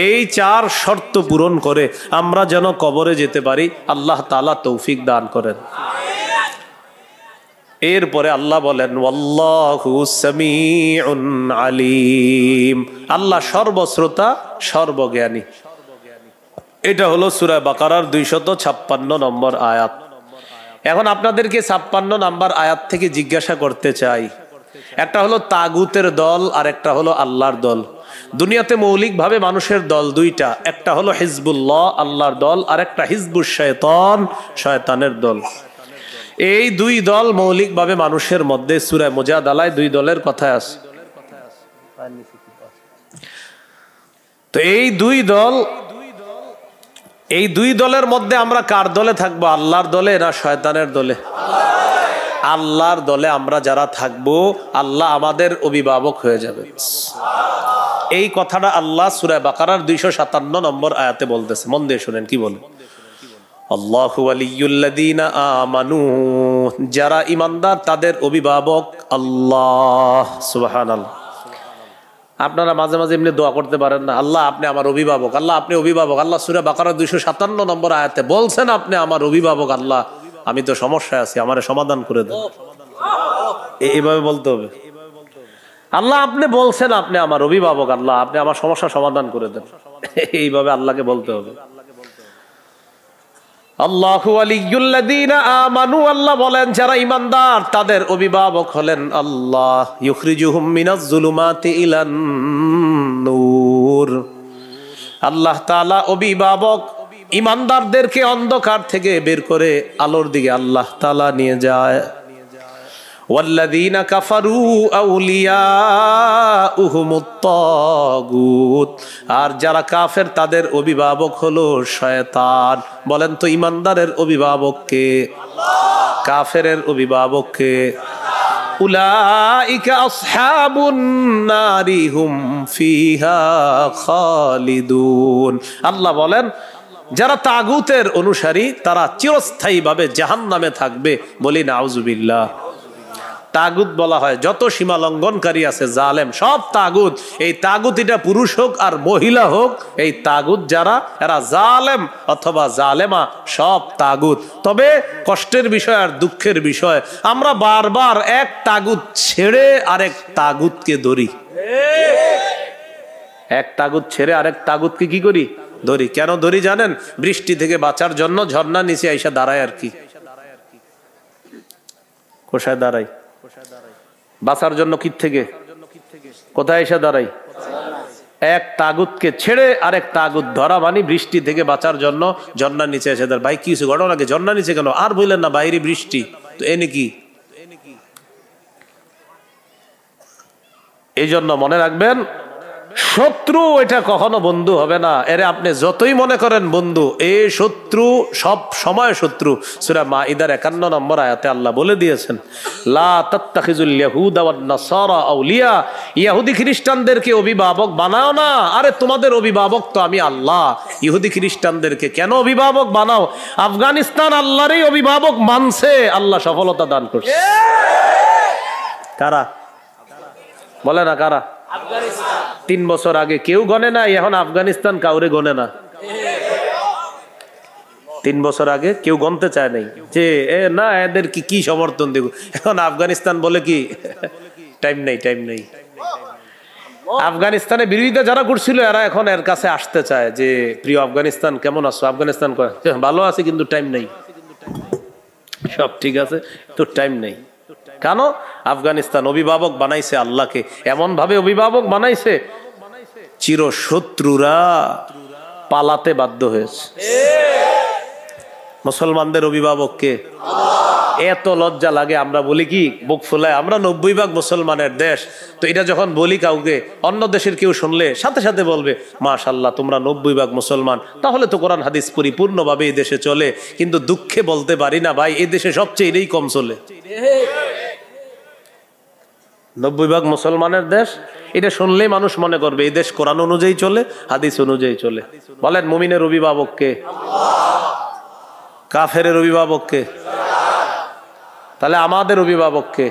এই 4 শর্ত পূরণ করে আমরা যেন কবরে যেতে পারি, আল্লাহ তাআলা তৌফিক দান করেন। এরপরে আল্লাহ বলেন, ওয়াল্লাহু সামিউন আলিম, আল্লাহ সর্বশ্রোতা সর্বজ্ঞানী। এটা হলো সূরা বাকারার 256 নম্বর আয়াত। এখন আপনাদেরকে 56 নম্বর আয়াত থেকে জিজ্ঞাসা করতে চাই, একটা হলো তাগুতের দল আর একটা হলো আল্লাহর দল। দুনিয়াতে মৌলিকভাবে মানুষের দল 2টা, একটা হলো হিজবুল্লাহ আল্লাহর দল, আর একটা হিজবুশ শয়তান শয়তানের দল। এই 2 দল মৌলিকভাবে মানুষের মধ্যে সূরা মুজাদালায় 2 দলের কথা আছে। তো এই 2 দলের মধ্যে আমরা কার দলে থাকবো? আল্লাহর দলে না শয়তানের দলে? আল্লাহর দলে আমরা যারা থাকবো, আল্লাহ আমাদের অভিভাবক হয়ে যাবে। এই কথাটা আল্লাহ সূরা বাকারার 257 নম্বর আয়াতে বলতেছে। মন দিয়ে শুনেন কি বলে, আল্লাহু ওয়ালিয়ুল্লাযীনা আমানু, যারা ঈমানদার তাদের অভিভাবক আল্লাহ। সুবহানাল্লাহ। আপনারা মাঝে মাঝে এমনি দোয়া করতে পারেন না, আল্লাহ আপনি আমার অভিভাবক, আল্লাহ আপনি অভিভাবক। আল্লাহ সূরা বাকারা 257 নম্বর আয়াতে বলছেন, আপনি আমার অভিভাবক। আল্লাহ আমি তো সমস্যায় আছি, আমারে সমাধান করে দেন। এইভাবে বলতে হবে, আল্লাহ আপনি বলছেন আপনি আমার অভিভাবক, আল্লাহ আপনি আমার সমস্যা সমাধান করে দেন। এইভাবে আল্লাহকে বলতে হবে। আল্লাহু ওয়ালিয়ুল্লাযীনা আমানু, আল্লাহ বলেন যারা ঈমানদার তাদের অভিভাবক হলেন আল্লাহ। ইউখরিজুহুম মিনাজ যুলুমাতি ইলান নূর, আল্লাহ তাআলা অভিভাবক ঈমানদারদেরকে অন্ধকার থেকে বের করে আলোর দিকে আল্লাহ তাআলা নিয়ে যায়। ওয়াল্লাযীনা কাফারু আউলিয়াউহুমুত তাগুত, আর যারা কাফের তাদের অভিভাবক হলো শয়তান। বলেন তো ঈমানদারের অভিভাবক কে? কাফেরের অভিভাবক কে? উলাইকা আসহাবুন নারি হুম ফিহা খালিদুন। আল্লাহ বলেন যারা তাগুতের অনুসারী তারা চিরস্থায়ীভাবে জাহান্নামে থাকবে। বলি নাউজুবিল্লাহ। তাগুত বলা হয় যত সীমা লঙ্ঘনকারী আছে জালেম, সব তাগুত। এই তাগুত এটা পুরুষ হোক আর মহিলা হোক, এই তাগুত যারা এরা জালেম অথবা জালেমা, সব তাগুত। তবে কষ্টের বিষয় আর দুঃখের বিষয়, আমরা বারবার এক তাগুত ছেড়ে আরেক তাগুতকে ধরি। এক তাগুত ছেড়ে আরেক তাগুতকে কি করি? ধরি। কেন ধরি জানেন? বৃষ্টি থেকে বাঁচার জন্য ঝর্ণা নিচে আইসা দাঁড়ায় আর কি। কোথায় দাঁড়াই? বাঁচার জন্য কি থেকে কোথায় এসে দাঁড়াই? এক তাগুতকে ছেড়ে আরেক তাগুত ধরা, মানে বৃষ্টি থেকে বাঁচার জন্য ঝর্ণার নিচে এসে দাঁড়ায়। ভাই কি হয়েছে? ঘটনাকে ঝর্ণা নিচে কেন? আর বললেন না বাইরে বৃষ্টি, তো এনে কি? এই জন্য মনে রাখবেন, শত্রু এটা কখনো বন্ধু হবে না। এরে আপনি যতই মনে করেন বন্ধু, এই শত্রু সব সময় শত্রু। সূরা মাইদার 51 নম্বর আয়াতে আল্লাহ বলে দিয়েছেন, লা তাত্তাখিজুল ইয়াহুদা ওয়ান নাসারা আউলিয়া, ইহুদি খ্রিস্টানদেরকে অভিভাবক বানাও না। আরে তোমাদের অভিভাবক তো আমি আল্লাহ। ইহুদি খ্রিস্টানদেরকে কেন অভিভাবক বানাও? আফগানিস্তান আল্লাহরই অভিভাবক মানছে, আল্লাহ সফলতা দান করছে। কারা? বলে না কারা? 3 বছর আগে কেউ গনে না, এখন আফগানিস্তান কাউরে গনে না। 3 বছর আগে কেউ গনতে চায় নাই যে না এদের কি সমর্থন দেব। এখন আফগানিস্তান বলে কি টাইম নেই, টাইম নেই। আফগানিস্তানে বিরোধিতা যারা করছিল এরা এখন এর কাছে আসতে চায় যে প্রিয় আফগানিস্তান কেমন আছো? আফগানিস্তান কয় ভালো আছে কিন্তু টাইম নেই। সব ঠিক আছে তো টাইম নেই। কেন? আফগানিস্তান অভিভাবক বানাইছে আল্লাহকে, এমন ভাবে অভিভাবক বানাইছে চির শত্রুরা পালাতে বাধ্য হয়েছে। মুসলমানদের অভিভাবককে এত লজ্জা লাগে, আমরা বলি কি বুক ফুলায়, আমরা 90% মুসলমানের দেশ। তো এটা যখন বলি কাউকে, অন্য দেশের কেউ শুনলে সাথে সাথে বলবে মাশাআল্লাহ তোমরা 90% মুসলমান, তাহলে তো কোরআন হাদিস পরিপূর্ণভাবে এই দেশে চলে। কিন্তু দুঃখে বলতে পারি না ভাই, এই দেশে সবচেয়ে এটাই কম চলে। 90% মুসলমানের দেশ, এটা শুনলেই মানুষ মনে করবে এই দেশ কোরআন অনুযায়ী চলে, হাদিস অনুযায়ী চলে। বলেন মুমিনের অভিভাবককে? কাফেরের অভিভাবককে? তাহলে আমাদের অভিভাবককে?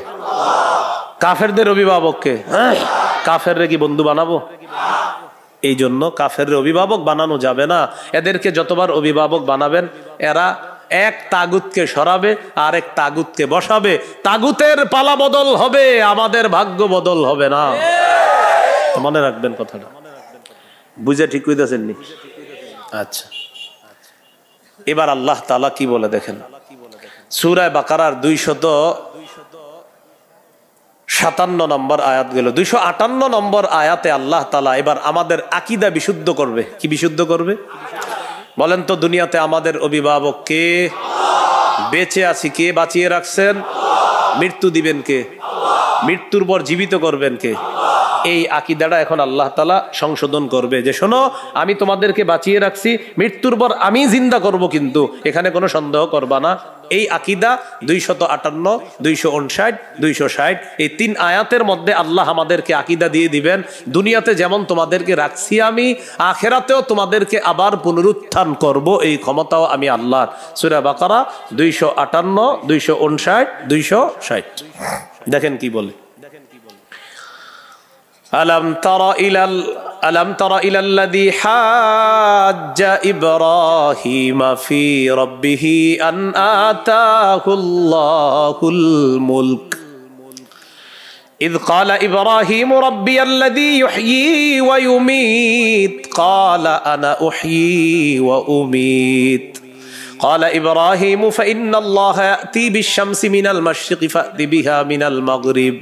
কাফেরদের অভিভাবককে? কাফেররে কি বন্ধু বানাবো? এই জন্য কাফের অভিভাবক বানানো যাবে না। এদেরকে যতবার অভিভাবক বানাবেন এরা এক তাগুতকে সরাবে আর এক তাগুতকে বসাবে। তাগুতের পালা বদল হবে, আমাদের ভাগ্য বদল হবে না। মনে রাখবেন কথাটা, বুঝে ঠিক কইতেছেন নি? আচ্ছা, এবার আল্লাহ তাআলা কি বলে দেখেন, সূরা বাকারার 257 নম্বর আয়াত গেল, 258 নম্বর আয়াতে আল্লাহ তাআলা এবার আমাদের আকীদা বিশুদ্ধ করবে। কি বিশুদ্ধ করবে বলেন তো? দুনিয়াতে আমাদের অভিভাবক কে? বেঁচে আছি কে বাঁচিয়ে রাখছেন? মৃত্যু দিবেন কে? মৃত্যুর পর জীবিত করবেন কে? এই আকীদাটা এখন আল্লাহ তাআলা সংশোধন করবে যে শোনো, আমি তোমাদেরকে বাঁচিয়ে রাখছি, মৃত্যুর পর আমি জিন্দা করব, কিন্তু এখানে কোনো সন্দেহ করবা না। এই আকীদা 258, 259, 260 এই 3 আয়াতের মধ্যে আল্লাহ আমাদেরকে আকীদা দিয়ে দিবেন, দুনিয়াতে যেমন তোমাদেরকে রাখছি আমি, আখিরাতেও তোমাদেরকে আবার পুনরুত্থান করব, এই ক্ষমতাও আমি আল্লাহর। সূরা বাকারা 258, 259, 260 দেখেন কি বলে, ألم تر إلى الذي حاج إبراهيم في ربه أن آتاه الله الملك إذ قال إبراهيم ربي الذي يحيي ويميت قال أنا أحيي وأميت قال إبراهيم فإن الله يأتي بالشمس من المشرق فأت بها من المغرب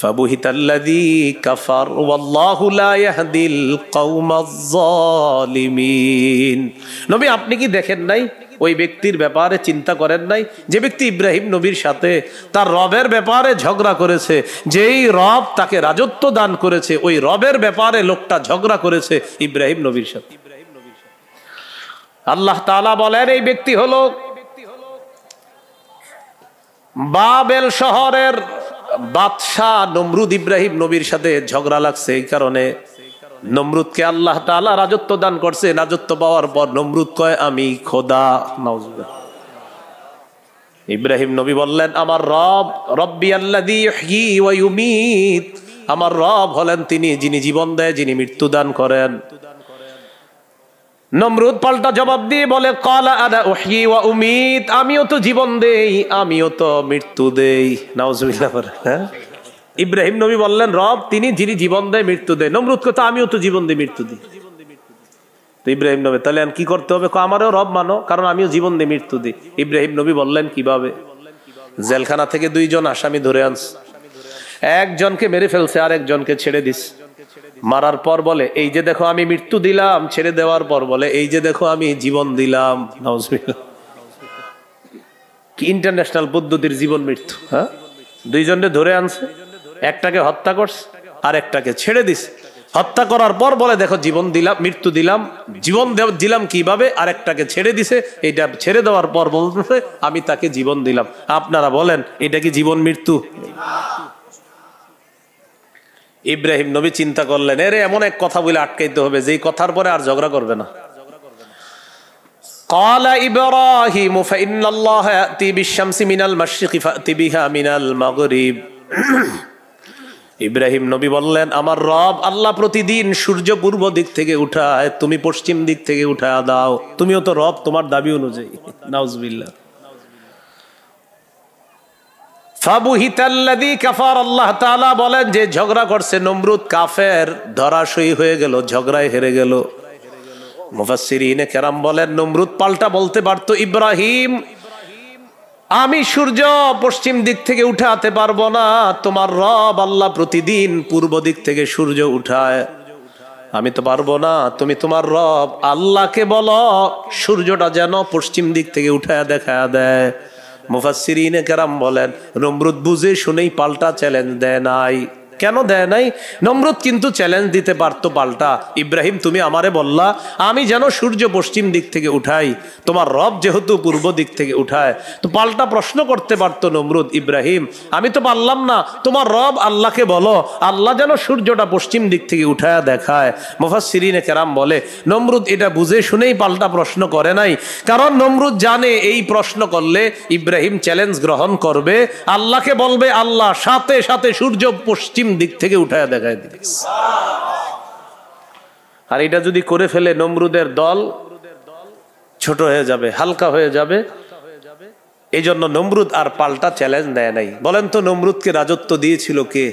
ফাবুহিতাল্লাযী কাফার ওয়াল্লাহু লা ইয়াহদিল কওমাজ জালিমিন। নবী আপনি কি দেখেন নাই, ওই ব্যক্তির ব্যাপারে চিন্তা করেন নাই যে ব্যক্তি ইব্রাহিম নবীর সাথে তার রবের ব্যাপারে ঝগড়া করেছে, যেই রব তাকে রাজত্ব দান করেছে ওই রবের ব্যাপারে লোকটা ঝগড়া করেছে ইব্রাহিম নবীর সাথে। আল্লাহ তাআলা বলেন এই ব্যক্তি হলো বাবেল শহরের বাদশাহ নমরুদ। ইব্রাহিম নবীর সাথে ঝগড়া লাগছে, এই কারণে নমরুদকে আল্লাহ তাআলা রাজত্ব দান করছে। রাজত্ব পাওয়ার পর নমরুদ কয় আমি খোদা। নাউজুবিল্লাহ। ইব্রাহিম নবী বললেন আমার রব রব্বি আল্লাযী ইহয়ী ওয়া ইউমীত, আমার রব হলেন তিনি যিনি জীবন দেয়, যিনি মৃত্যু দান করেন। নমরুদ পাল্টা জবাব দিয়ে বলে ক্বালা আনা উহয়ী ওয়া উমীত, আমিও তো জীবন দেই আমিও তো মৃত্যু দেই। নাউজুবিল্লাহ। হ্যাঁ, ইব্রাহিম নবী বললেন রব তিনি যিনি জীবন দেয় মৃত্যু দেয়। নমরুদ কথা আমিও তো জীবন দিই মৃত্যু দিই। তো ইব্রাহিম নবী তাহলে কি করতে হবে? আমারও রব মানো, কারণ আমিও জীবন দিই মৃত্যু দিই। ইব্রাহিম নবী বললেন কিভাবে? জেলখানা থেকে দুইজন আসামি ধরে আনছে, একজনকে মেরে ফেলছে আর একজনকে ছেড়ে দিস। মারার পর বলে এই যে দেখো আমি মৃত্যু দিলাম, ছেড়ে দেওয়ার পর বলে এই যে দেখো আমি জীবন দিলাম। নাউজুবিল্লাহ। কি ইন্টারন্যাশনাল পদ্ধতির জীবন মৃত্যু! হ্যাঁ, দুইজনকে ধরে আনছে, একটাকে হত্যা করছে আর একটাকে ছেড়ে দিছে। হত্যা করার পর বলে দেখো জীবন দিলাম মৃত্যু দিলাম, জীবন দিলাম কিভাবে, আর একটাকে ছেড়ে দিছে। এটা ছেড়ে দেওয়ার পর বলতেছে আমি তাকে জীবন দিলাম। আপনারা বলেন এটা কি জীবন মৃত্যু? ইব্রাহিম নবী চিন্তা করলেন এরে এমন এক কথা বলে আটকাইতে হবে যেই কথার পরে আর ঝগড়া করবে না। قال إبراهيم فإن الله يأتي بالشمس من المشرق فأتي بها من المغرب। ইব্রাহিম নবী বললেন আমার রব আল্লাহ প্রতিদিন সূর্য পূর্ব দিক থেকে উঠায়, তুমি পশ্চিম দিক থেকে উঠায় দাও। তুমিও তো রব তোমার দাবি অনুযায়ী। নাউজুবিল্লাহ। ফাবুহিতাল্লাযী কাফার, আল্লাহ তাআলা বলেন যে ঝগড়া করছে নমরুদ কাফের, ধরাশয়ী হয়ে গেল, ঝগড়ায় হেরে গেল। মুফাসসিরিনে কেরাম বলেন নমরুদ পাল্টা বলতে পারতো ইব্রাহিম আমি সূর্য পশ্চিম দিক থেকে উঠাতে পারবো না, তোমার রব আল্লাহ প্রতিদিন পূর্ব দিক থেকে সূর্য উঠায়, আমি তো পারবো না। তুমি তোমার রব আল্লাহকে বলো সূর্যটা যেন পশ্চিম দিক থেকে উঠায় দেখায় দেয়। মুফাসসিরিনে কেরাম বলেন নমরুদ বুঝে শুনেই পাল্টা চ্যালেঞ্জ দেয় নাই। কেন দেয় নাই? নমরুদ কিন্তু চ্যালেঞ্জ দিতে পারতো পাল্টা, ইব্রাহিম তুমি আমারে বললা আমি যেন সূর্য পশ্চিম দিক থেকে উঠাই, তোমার রব যেহেতু পূর্ব দিক থেকে উঠায়, তো পাল্টা প্রশ্ন করতে পারতো নমরুদ ইব্রাহিম আমি তো পারলাম না, তোমার রব আল্লাহকে বলো আল্লাহ যেন সূর্যটা পশ্চিম দিক থেকে উঠায় দেখায়। মুফাসসিরিনে কেরাম বলে নমরুদ এটা বুঝে শুনেই পাল্টা প্রশ্ন করে নাই, কারণ নমরুদ জানে এই প্রশ্ন করলে ইব্রাহিম চ্যালেঞ্জ গ্রহণ করবে, আল্লাহকে বলবে আল্লাহ সাথে সাথে সূর্য পশ্চিম দিক থেকে উঠায় দেখায় দিবে। আর এটা যদি করে ফেলে নমরুদের দল ছোট হয়ে যাবে, হালকা হয়ে যাবে। এই জন্য নমরুদ আর পাল্টা চ্যালেঞ্জ দেয় নাই। বলেন তো নমরুদকে রাজত্ব দিয়েছিল কে?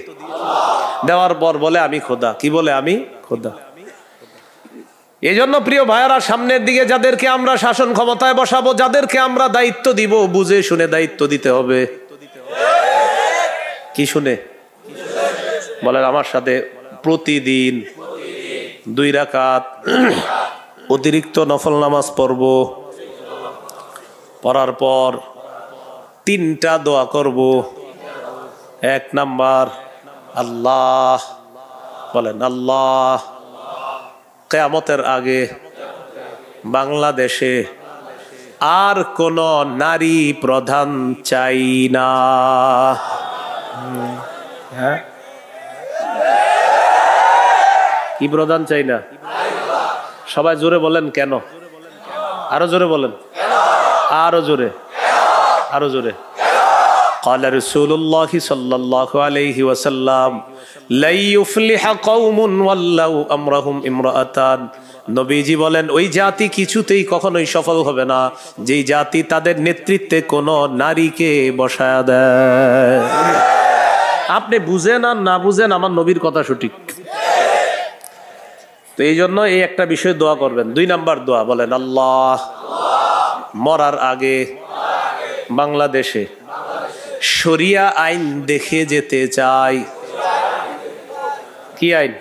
দেওয়ার পর বলে আমি খোদা। কি বলে? আমি খোদা। এই জন্য প্রিয় ভাইয়ারা সামনের দিকে যাদেরকে আমরা শাসন ক্ষমতায় বসাবো, যাদেরকে আমরা দায়িত্ব দিব, বুঝে শুনে দায়িত্ব দিতে হবে। কি শুনে? বলেন আমার সাথে প্রতিদিন 2 রাকাত অতিরিক্ত নফল নামাজ পড়ব, পড়ার পর 3টা দোয়া করব। 1 নাম্বার আল্লাহ, বলেন আল্লাহ কিয়ামতের আগে বাংলাদেশে আর কোন নারী প্রধান চাই না। হ্যাঁ, কি প্রধান চাই না? সবাই জোরে বলেন কেন? আরো জোরে বলেন, আরো জোরে, আরো জোরে। قال رسول الله صلى الله عليه وسلم لا يفلح قوم ولوا امرهم امرأتان। নবীজি বলেন ওই জাতি কিছুতেই কখনোই সফল হবে না যেই জাতি তাদের নেতৃত্বে কোন নারীকে বসায়া দেয়। আপনি বুঝেন আর না বুঝেন আমার নবীর কথা সঠিক। তো এই জন্য এই একটা বিষয় দোয়া করবেন। 2 নাম্বার দোয়া বলেন আল্লাহ মরার আগে বাংলাদেশে শরিয়া আইন দেখে যেতে চাই। কি আইন?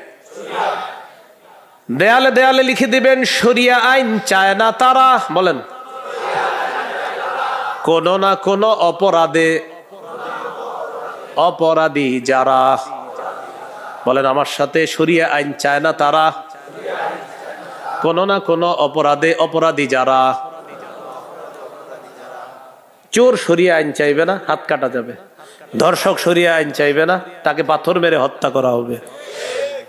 দেয়ালে দেয়ালে লিখে দিবেন শরিয়া আইন চায় না তারা। বলেন, কোন না কোন অপরাধে অপরাধী যারা। বলেন আমার সাথে, শরিয়া আইন চায় না তারা, কোন না কোন অপরাধে অপরাধী যারা। চোর শরিয়া আইন চাইবে না, হাত কাটা যাবে। ধর্ষক শরিয়া আইন চাইবে না, তাকে পাথর মেরে হত্যা করা হবে,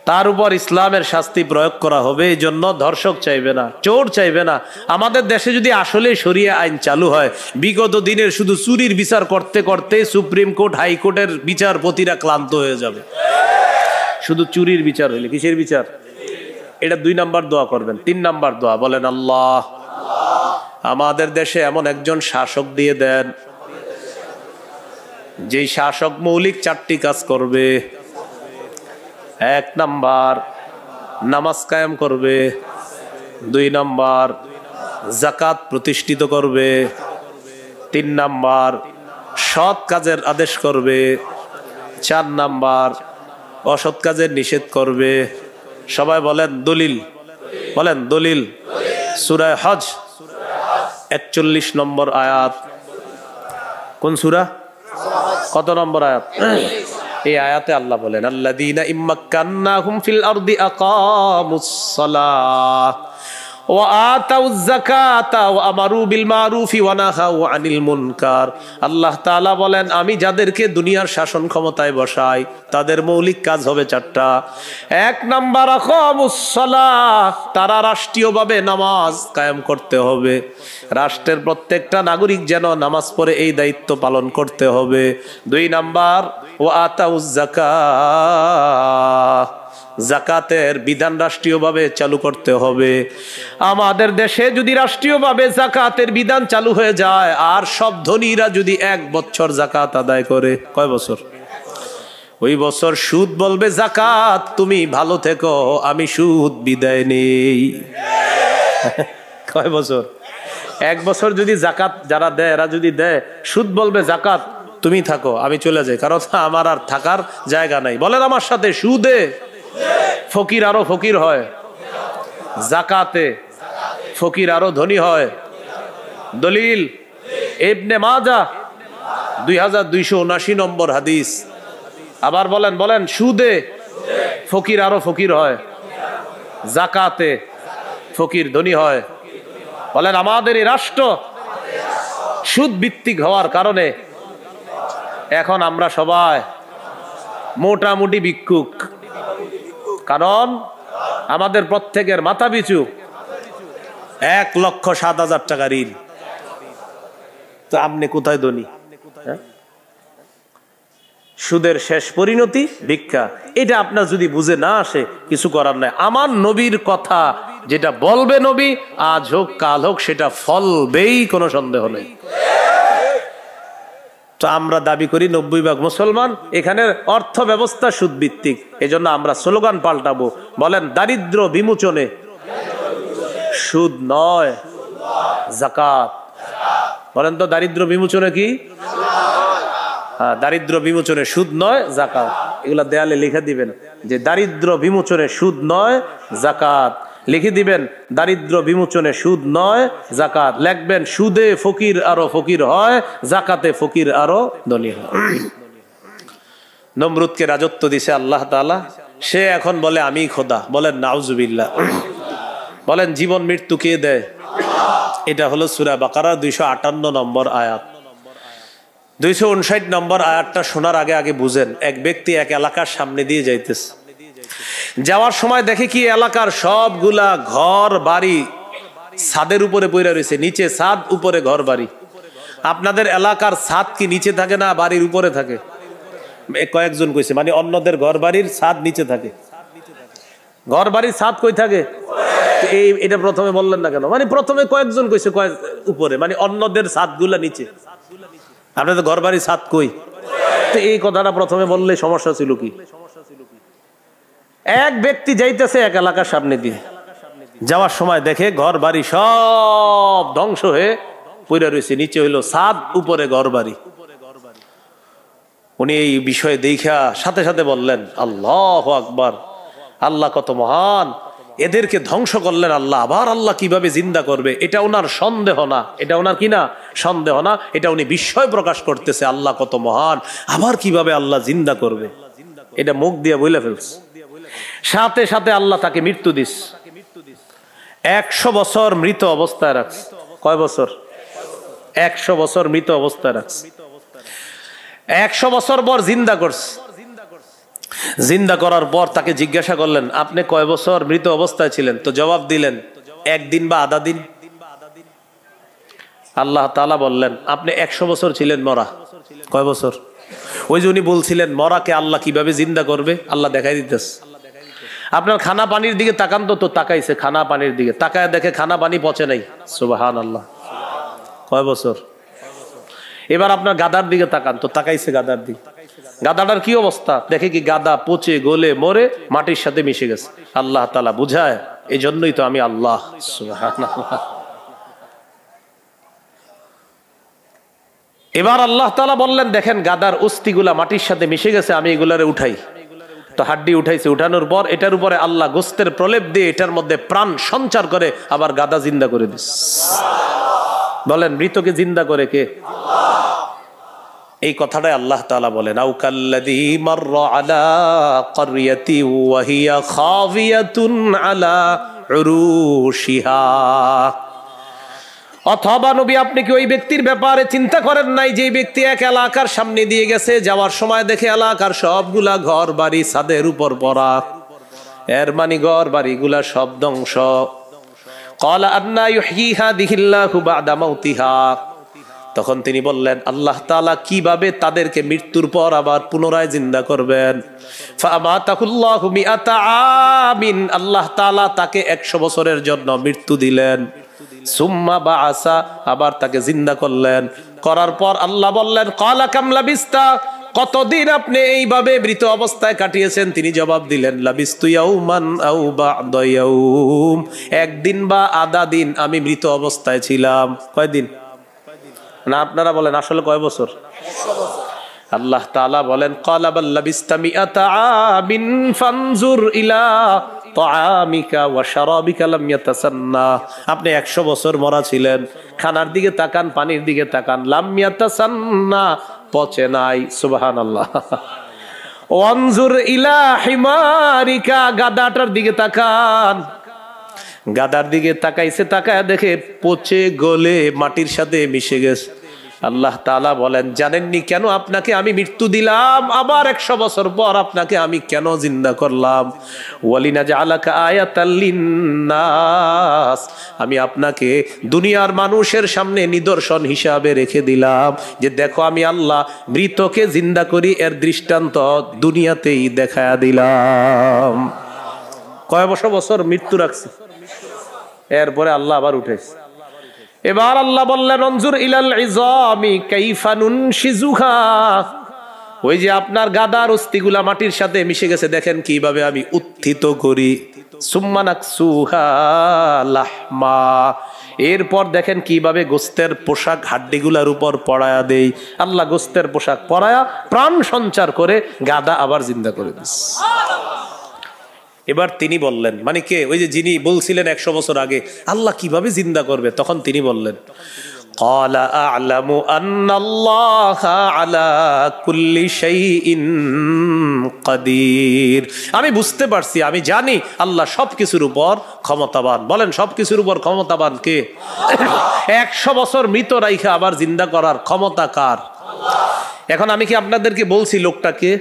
তার উপর ইসলামের শাস্তি প্রয়োগ করা হবে। এই জন্য ধর্ষক চাইবে না, চোর চাইবে না। আমাদের দেশে যদি আসলে শরিয়া আইন চালু হয়, বিগত দিনের শুধু চুরির বিচার করতে করতে সুপ্রিম কোর্ট হাইকোর্টের বিচারপতিরা ক্লান্ত হয়ে যাবে। শুধু চুরির বিচার হইলে, কিসের বিচার? এটা 2 নাম্বার দোয়া করবেন। 3 নাম্বার দোয়া বলেন, আল্লাহ আমাদের দেশে এমন একজন শাসক দিয়ে দেন, যেই শাসক মৌলিক 4টি কাজ করবে। 1 নাম্বার নামাজ কায়েম করবে, 2 নাম্বার যাকাত প্রতিষ্ঠিত করবে, 3 নাম্বার সৎ কাজের আদেশ করবে, 4 নাম্বার অসৎ কাজের নিষেধ করবে। সবাই বলেন দলিল, বলেন দলিল। সূরা হজ 41 নম্বর আয়াত। কোন সূরা? কত নম্বর আয়াত? এই আয়াতে আল্লাহ বলেন, আল্লাযীনা ইম্মাক্কান্নাহুম ফিল আরদি আকামুস সালাহ ওয়া আতাউয যাকাতা ওয়া আমারু বিল মারুফি ওয়া নাহাউ আনিল মুনকার। আল্লাহ তাআলা বলেন, আমি যাদেরকে দুনিয়ার শাসন ক্ষমতায় বসাই তাদের মৌলিক কাজ হবে 4টা। 1 নাম্বার আকামুস সালাহ, তারা রাষ্ট্রীয়ভাবে নামাজ কায়েম করতে হবে। রাষ্ট্রের প্রত্যেকটা নাগরিক যেন নামাজ পড়ে, এই দায়িত্ব পালন করতে হবে। 2 নাম্বার ওয়া আতাউয যাকাত, যাকাতের বিধান রাষ্ট্রীয়ভাবে চালু করতে হবে। আমাদের দেশে যদি রাষ্ট্রীয়ভাবে যাকাতের বিধান চালু হয়ে যায়, আর সব ধনীরা যদি 1 বছর যাকাত আদায় করে, কয় বছর? ওই বছর সুদ বলবে, যাকাত তুমি ভালো থেকো, আমি সুদ বিদায় নেই। কয় বছর? 1 বছর যদি যাকাত যারা দেয়, এরা যদি দেয়, সুদ বলবে, যাকাত তুমি থাকো, আমি চলে যাই, কারণ আমার আর থাকার জায়গা নাই। বলেন আমার সাথে, সুদে ফকির আরো ফকির হয়, যাকাতে ফকির আরো ধনী হয়। দলিল ইবনে মাজাহ 2279 নম্বর হাদিস। আবার বলেন, বলেন সুদে ফকির আরো ফকির হয়, যাকাতে ফকির ধনী হয়। বলেন আমাদের এই রাষ্ট্র সুদ ভিত্তিক হওয়ার কারণে এখন আমরা সবাই মোটামুটি ভিক্ষুক। কারণ আমাদের প্রত্যেকের মাথা পিছু 1,07,000 টাকা ঋণ। তো আপনি কোথায় ধনী? সুদের শেষ পরিণতি ভিক্ষা। এটা আপনার যদি বুঝে না আসে, কিছু করার নাই। আমার নবীর কথা যেটা বলবে নবী, আজ হোক কাল হোক, সেটা ফলবেই, কোনো সন্দেহ নেই। তো আমরা দাবি করি 90% মুসলমান, এখানে অর্থ ব্যবস্থা সুদ ভিত্তিক। এজন্য আমরা স্লোগান পাল্টাবো, বলেন দারিদ্র বিমোচনে সুদ নয় যাকাত। বলেন তো দারিদ্র বিমোচনে কি? হ্যাঁ, দারিদ্র বিমোচনে সুদ নয় যাকাত। এগুলা দেয়ালে লিখে দিবেন যে দারিদ্র বিমোচনে সুদ নয় যাকাত। লিখে দিবেন দারিদ্র বিমোচনে সুদ নয় যাকাত। লিখবেন সুদে ফকির আরো ফকির হয়, যাকাতে ফকির আরো ধনী হয়। নমরুদকে রাজত্ব দিছে আল্লাহ তাআলা, সে এখন বলে আমি খোদা। বলেন নাউজুবিল্লাহ। বলেন জীবন মৃত্যু কে দেয়? এটা হলো সূরা বাকারা 258 নম্বর আয়াত। 259 নম্বর আয়াতটা শোনার আগে আগে বুঝেন। এক ব্যক্তি এক এলাকার সামনে দিয়ে যাইতেছে, যাওয়ার সময় দেখে কি এলাকার সবগুলা ঘর বাড়ি ছাদের উপরে পড়ে রয়েছে, নিচে ছাদ উপরে ঘর বাড়ি। আপনাদের এলাকার ছাদ কি নিচে থাকে না বাড়ির উপরে থাকে? কয়েকজন কইছে, মানে অন্যদের ঘর বাড়ির ছাদ নিচে থাকে। ঘর বাড়ির ছাদ কই থাকে? এটা প্রথমে বললেন না কেন? মানে প্রথমে কয়েকজন কইছে উপরে, মানে অন্যদের ছাদগুলা নিচে। আপনাদের ঘর বাড়ির ছাদ কই? তো এই কথাটা প্রথমে বললে সমস্যা ছিল কি? এক ব্যক্তি যাইতেছে এক এলাকার সামনে দিয়ে, যাওয়ার সময় দেখে ঘর বাড়ি সব ধ্বংস হয়ে পড়ে রয়েছে, নিচে হইলো ছাদ, উপরে ঘর বাড়ি। উনি এই বিষয়ে দেখা সাথে সাথে বললেন আল্লাহু আকবার, আল্লাহ কত মহান, এদেরকে ধ্বংস করলেন আল্লাহ, আবার আল্লাহ কিভাবে জিন্দা করবে, এটা ওনার সন্দেহ না, এটা ওনার কি না সন্দেহ না, এটা উনি বিস্ময় প্রকাশ করতেছে, আল্লাহ কত মহান, আবার কিভাবে আল্লাহ জিন্দা করবে, এটা মুখ দিয়ে বলে ফেলছে। সাথে সাথে আল্লাহ তাকে মৃত্যু দিস, 100 বছর মৃত অবস্থায় রাখছে। কয় বছর? 100 বছর মৃত অবস্থায় রাখছে। 100 বছর পর জিন্দা করছে। জিন্দা করার পর তাকে জিজ্ঞাসা করলেন, আপনি কয় বছর মৃত অবস্থায় ছিলেন? তো জবাব দিলেন, 1 দিন বা আধা দিন। আল্লাহ তাআলা বললেন, আপনি 100 বছর ছিলেন মরা। কয় বছর? ওই যে উনি বলছিলেন মরাকে আল্লাহ কিভাবে জিন্দা করবে, আল্লাহ দেখাই দিতেছে। আপনার খানা পানির দিকে তাকান, তো তাকাইছে খানা পানির দিকে, তাকায় দেখে খানা পানি পচে নাই। সুবহানাল্লাহ। কয় বছর? এবার আপনার গাদার দিকে তাকান, তো তাকাইছে গাদার দিকে, গাদাটার কি অবস্থা দেখে, কি গাদা পচে গলে মরে মাটির সাথে মিশে গেছে। আল্লাহ তাআলা বুঝায়, এই জন্যই তো আমি আল্লাহ। সুবহানাল্লাহ। এবার আল্লাহ তাআলা বললেন, দেখেন গাদার অস্থিগুলা মাটির সাথে মিশে গেছে, আমি এগুলারে উঠাই। তো হাড্ডি উঠাইছে, উঠানোর পর এটার উপরে আল্লাহ গোস্তের প্রলেপ দিয়ে এটার মধ্যে প্রাণ সঞ্চার করে আবার গাদা জিন্দা করে দিস। বলেন মৃতকে জিন্দা করে কে? এই কথাটাই আল্লাহ তাআলা বলেন, আও কাল্লাযী মাররা আলা ক্বরিয়াতি ওয়া হিয়া খাবিয়াতুন আলা উরুশিহা। অথবা নবী আপনি কি ওই ব্যক্তির ব্যাপারে চিন্তা করেন নাই, যে ব্যক্তি এক এলাকার সামনে দিয়ে গেছে, যাওয়ার সময় দেখে এলাকার সবগুলা ঘর বাড়ি ছাদের উপর পড়া, এর মানে ঘর বাড়িগুলা সব ধ্বংস। ক্বালা আন্না ইউহয়ী হাযিহিল্লাহু বা'দা মাউতিহা। তখন তিনি বললেন, আল্লাহ তাআলা কিভাবে তাদেরকে মৃত্যুর পর আবার পুনরায় জিন্দা করবেন। ফাআমাতাহুল্লাহু মিআতা আমিন। আল্লাহ তাআলা তাকে 100 বছরের জন্য মৃত্যু দিলেন। সুম্মা বাআসা, আবার তাকে জিন্দা করলেন। করার পর আল্লাহ বললেন, ক্বালা কাম লাবিস্তা, কতদিন আপনি এইভাবে মৃত অবস্থায় কাটিয়েছেন? তিনি জবাব দিলেন, লাবিস্তু ইয়াউমান আও বা'দা ইয়াউম, 1 দিন বা আধা দিন আমি মৃত অবস্থায় ছিলাম। কয় দিন? না আপনারা বলেন আসলে কয় বছর? 100 বছর। আল্লাহ তাআলা বলেন, ক্বালা বাল লাবিস্তা মিআতা আমিন ফানজুর ইলা তাআমিকা ওয়া শারাবিকা লাম ইয়াতাসান্না। আপনি 100 বছর মরা ছিলেন, খানার দিকে তাকান, পানির দিকে তাকান, লাম ইয়াতাসান্না, পচে নাই। সুবহানাল্লাহ। ওয়ানজুর ইলা হিমারিকা, গাদাটার দিকে তাকান, গাদার দিকে তাকাইছে, তাকায় দেখে পচে গলে মাটির সাথে মিশে গেছে। আল্লাহ তাআলা বলেন, জানেননি কেন আপনাকে আমি মৃত্যু দিলাম, আবার 100 বছর পর আপনাকে আমি কেন জিন্দা করলাম? ওয়ালিনাজআলাকা আয়াতাল লিন্নাস, আমি আপনাকে দুনিয়ার মানুষের সামনে নিদর্শন হিসাবে রেখে দিলাম, যে দেখো আমি আল্লাহ মৃতকে জিন্দা করি, এর দৃষ্টান্ত দুনিয়াতেই দেখায়া দিলাম। কয় বছর মৃত্যু রাখছি, এরপরে আল্লাহ আবার উঠেছে। এবার আল্লাহ বললেন, অনজুর ইলাল ইযামি কাইফা নুনশিজুহা, ওই যে আপনার গাদার অস্থিগুলা মাটির সাথে মিশে গেছে, দেখেন কিভাবে আমি উত্থিত করি। সুম্মা নাকসুহা লাহমা, এরপর দেখেন কিভাবে গোস্তের পোশাক হাড্ডিগুলার উপর পড়ায়া দেই। আল্লাহ গোস্তের পোশাক পরায়া প্রাণ সঞ্চার করে গাদা আবার জিন্দা করে দিস। এবার তিনি বললেন, মানে কে? ওই যে যিনি বলছিলেন 100 বছর আগে আল্লাহ কিভাবে জিন্দা করবে, তখন তিনি বললেন, ক্বালা আ'লামু আন্নাল্লাহা আলা কুল্লি শাইইন কাদির। আমি বুঝতে পারছি, আমি জানি আল্লাহ সবকিছুর উপর ক্ষমতাবান। বলেন সবকিছুর উপর ক্ষমতাবান কে? 100 বছর মৃত রাইখা আবার জিন্দা করার ক্ষমতা কার? এখন আমি কি আপনাদেরকে বলছি লোকটাকে?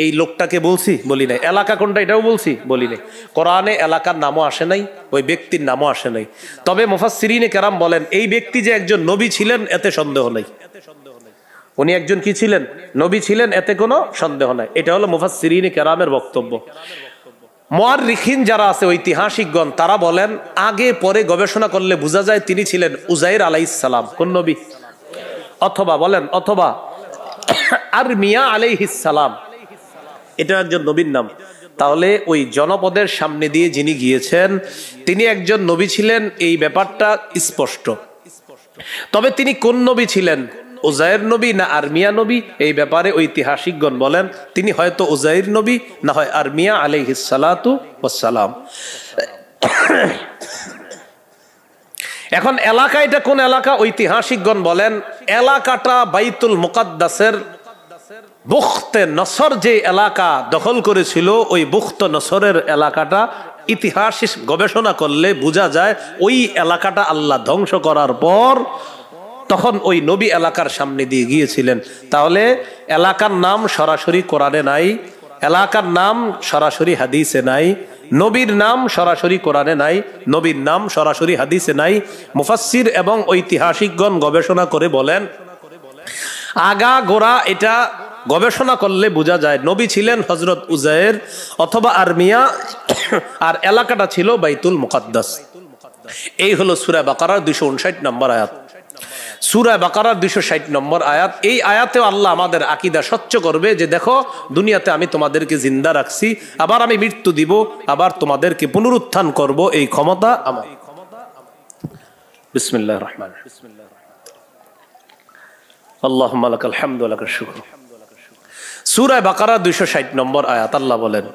এই লোকটাকে বলছি? বলি নাই। এলাকা কোনটা এটাও বলছি? বলি নাই। কোরআনে এলাকার নামও আসে নাই, ওই ব্যক্তির নামও আসে নাই। তবে মুফাসসিরিনে কেরাম বলেন, এই ব্যক্তি যে একজন নবী ছিলেন এতে সন্দেহ নাই। উনি একজন কি ছিলেন? নবী ছিলেন, এতে কোনো সন্দেহ নাই। এটা হলো মুফাসসিরিনে কেরামের বক্তব্য। মুআররিখিন যারা আছে, ঐতিহাসিকগণ, তারা বলেন আগে পরে গবেষণা করলে বোঝা যায় তিনি ছিলেন উজাইর আলাইহিস সালাম। কোন নবী? অথবা বলেন, অথবা আরমিয়া আলাইহিস সালাম, এটা একজন নবীর নাম। তাহলে ওই জনপদের সামনে দিয়ে যিনি গিয়েছেন তিনি একজন নবী ছিলেন, এই ব্যাপারটা স্পষ্ট। তবে তিনি কোন নবী ছিলেন উজাইর নবী না আরমিয়া নবী, এই ব্যাপারে ঐতিহাসিকগণ বলেন তিনি হয়তো উজাইর নবী, না হয় আরমিয়া আলাইহিস সালাতু ওয়াস সালাম। এখন এলাকা, এটা কোন এলাকা? ঐতিহাসিকগণ বলেন এলাকাটা বাইতুল মুকাদ্দাসের বুখতে নসর যে এলাকা দখল করেছিল, ওই বুখত নসরের এলাকাটা ইতিহাস গবেষণা করলে বোঝা যায় ওই এলাকাটা আল্লাহ ধ্বংস করার পর তখন ওই নবী এলাকার সামনে দিয়ে গিয়েছিলেন। তাহলে এলাকার নাম সরাসরি কোরআনে নাই, এলাকার নাম সরাসরি হাদিসে নাই, নবীর নাম সরাসরি কোরআনে নাই, নবীর নাম সরাসরি হাদিসে নাই। মুফাসসির এবং ঐতিহাসিকগণ গবেষণা করে বলেন আগা গোড়া এটা গবেষণা করলে বোঝা যায় নবী ছিলেন হযরত উজাইর অথবা আরমিয়া, আর এলাকাটা ছিল বাইতুল মুকাদ্দাস। এই হলো সূরা বাকারার 259 নম্বর আয়াত। সূরা বাকারার 260 নম্বর আয়াত। এই আয়াতেও আল্লাহ আমাদের আকীদা স্বচ্ছ করবে যে দেখো দুনিয়াতে আমি তোমাদেরকে জিন্দা রাখছি, আবার আমি মৃত্যু দিব, আবার তোমাদেরকে পুনরুত্থান করব, এই ক্ষমতা আমার। বিসমিল্লাহির রহমানির রহিম। আল্লাহুম্মা লাকাল হামদু ওয়া লাকাশ শুকর। সূরা বাকারা 260 নম্বর আয়াত আল্লাহ বলেন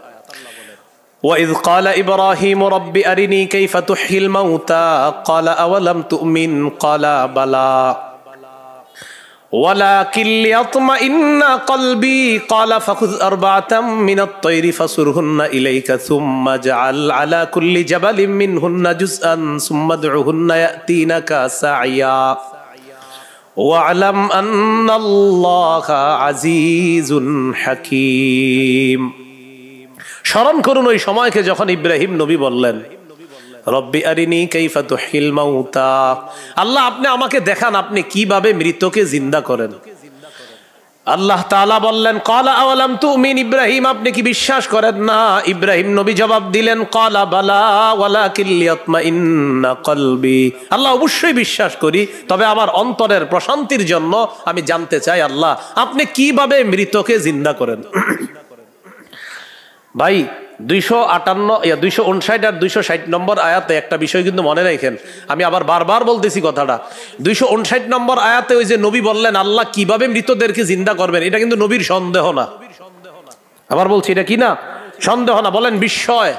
وَإِذْ قَالَ إِبْرَاهِيمُ رَبِّ أَرِنِي كَيْفَ تُحْيِي الْمَوْتَى قَالَ أَوَلَمْ تُؤْمِنْ قَالَ بَلَى وَلَكِنْ لِيَطْمَئِنَّ قَلْبِي قَالَ فَخُذْ أَرْبَعَةً مِنَ الطَّيْرِ فَصُرْهُنَّ إِلَيْكَ ثُمَّ اجْعَلْ عَلَى كُلِّ جَبَلٍ مِّنْهُنَّ جُزْءًا ثُمَّ ادْعُهُنَّ يَأْتِينَكَ سَعْيًا وَاعْلَمْ أَنَّ اللَّهَ عَزِيزٌ حَكِيمٌ। স্মরণ করুন ওই সময়কে যখন ইব্রাহিম নবী বললেন রব্বি আরিনি কাইফা তুহিল মাউতা, আল্লাহ আপনি আমাকে দেখান আপনি কিভাবে মৃতকে জিন্দা করেন। আল্লাহ তাআলা বললেন ক্বালা আওয়ালাম তুমিন, ইব্রাহিম আপনি কি বিশ্বাস করেন না? ইব্রাহিম নবী জবাব দিলেন ক্বালা বালা ওয়ালাকিন লিয়াতমাইন্না কলবি, আল্লাহ অবশ্যই বিশ্বাস করি, তবে আমার অন্তরের প্রশান্তির জন্য আমি জানতে চাই আল্লাহ আপনি কিভাবে মৃতকে জিন্দা করেন। ভাই 259 আর 260 নম্বর আয়াতে একটা বিষয় কিন্তু মনে রাখেন, আমি আবার বারবার বলতেছি কথাটা। 259 নম্বর আয়াতে ওই যে নবী বললেন আল্লাহ কিভাবে মৃতদেরকে জিন্দা করবেন, এটা কিন্তু নবীর সন্দেহ না। আবার বলছি এটা কি না? সন্দেহ না, বলেন বিস্ময়,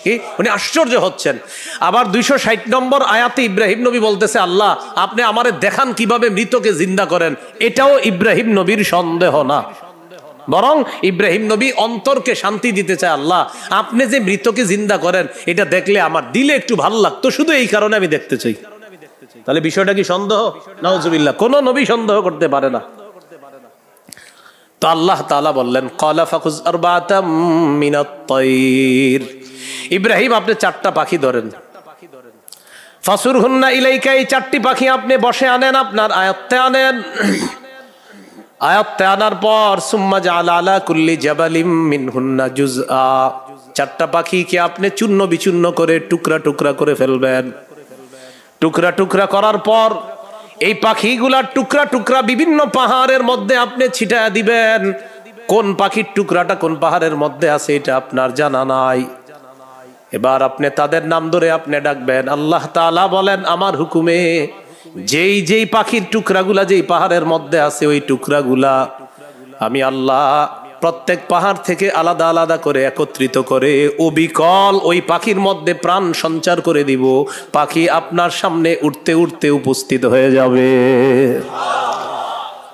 কি উনি আশ্চর্য হচ্ছেন। আবার 260 নম্বর আয়াতে ইব্রাহিম নবী বলতেছে আল্লাহ আপনি আমারে দেখান কিভাবে মৃতকে জিন্দা করেন, এটাও ইব্রাহিম নবীর সন্দেহ না, বরং ইব্রাহিম নবী অন্তরকে শান্তি দিতে চায় আল্লাহ আপনি যে মৃতকে জিন্দা করেন এটা দেখলে আমার দিলে একটু ভালো লাগতো, শুধু এই কারণে আমি দেখতে চাই। তাহলে বিষয়টা কি সন্দেহ? নাউজুবিল্লাহ, কোন নবী সন্দেহ করতে পারে না। তো আল্লাহ তাআলা বললেন ক্বালা ফাখুজ আরবাতাম মিনাত তায়র, ইব্রাহিম আপনি 4টা পাখি ধরেন, ফাসুরহুন্না ইলাইকা, এই 4টি পাখি আপনি বসে আনেন, আপনার আয়ত্তে আনেন। আয়াতে আনার পর সুম্মা জাআলা আলা কুল্লি জাবালিম মিনহুন্না জুজআ, 4টা পাখিকে আপনি চূর্ণ বিচূর্ণ করে টুকরা টুকরা করে ফেলবেন। টুকরা টুকরা করার পর এই পাখিগুলা টুকরা টুকরা বিভিন্ন পাহাড়ের মধ্যে আপনি ছিটায়া দিবেন। কোন পাখির টুকরাটা কোন পাহাড়ের মধ্যে আছে এটা আপনার জানা নাই। এবার আপনি তাদের নাম ধরে আপনি ডাকবেন। আল্লাহ তাআলা বলেন আমার হুকুমে যেই যেই পাখির টুকরাগুলা যেই পাহাড়ের মধ্যে আছে ওই টুকরাগুলা আমি আল্লাহ প্রত্যেক পাহাড় থেকে আলাদা আলাদা করে একত্রিত করে অবিকল ওই পাখির মধ্যে প্রাণ সঞ্চার করে দিব। পাখি আপনার সামনে উঠতে উঠতে উপস্থিত হয়ে যাবে।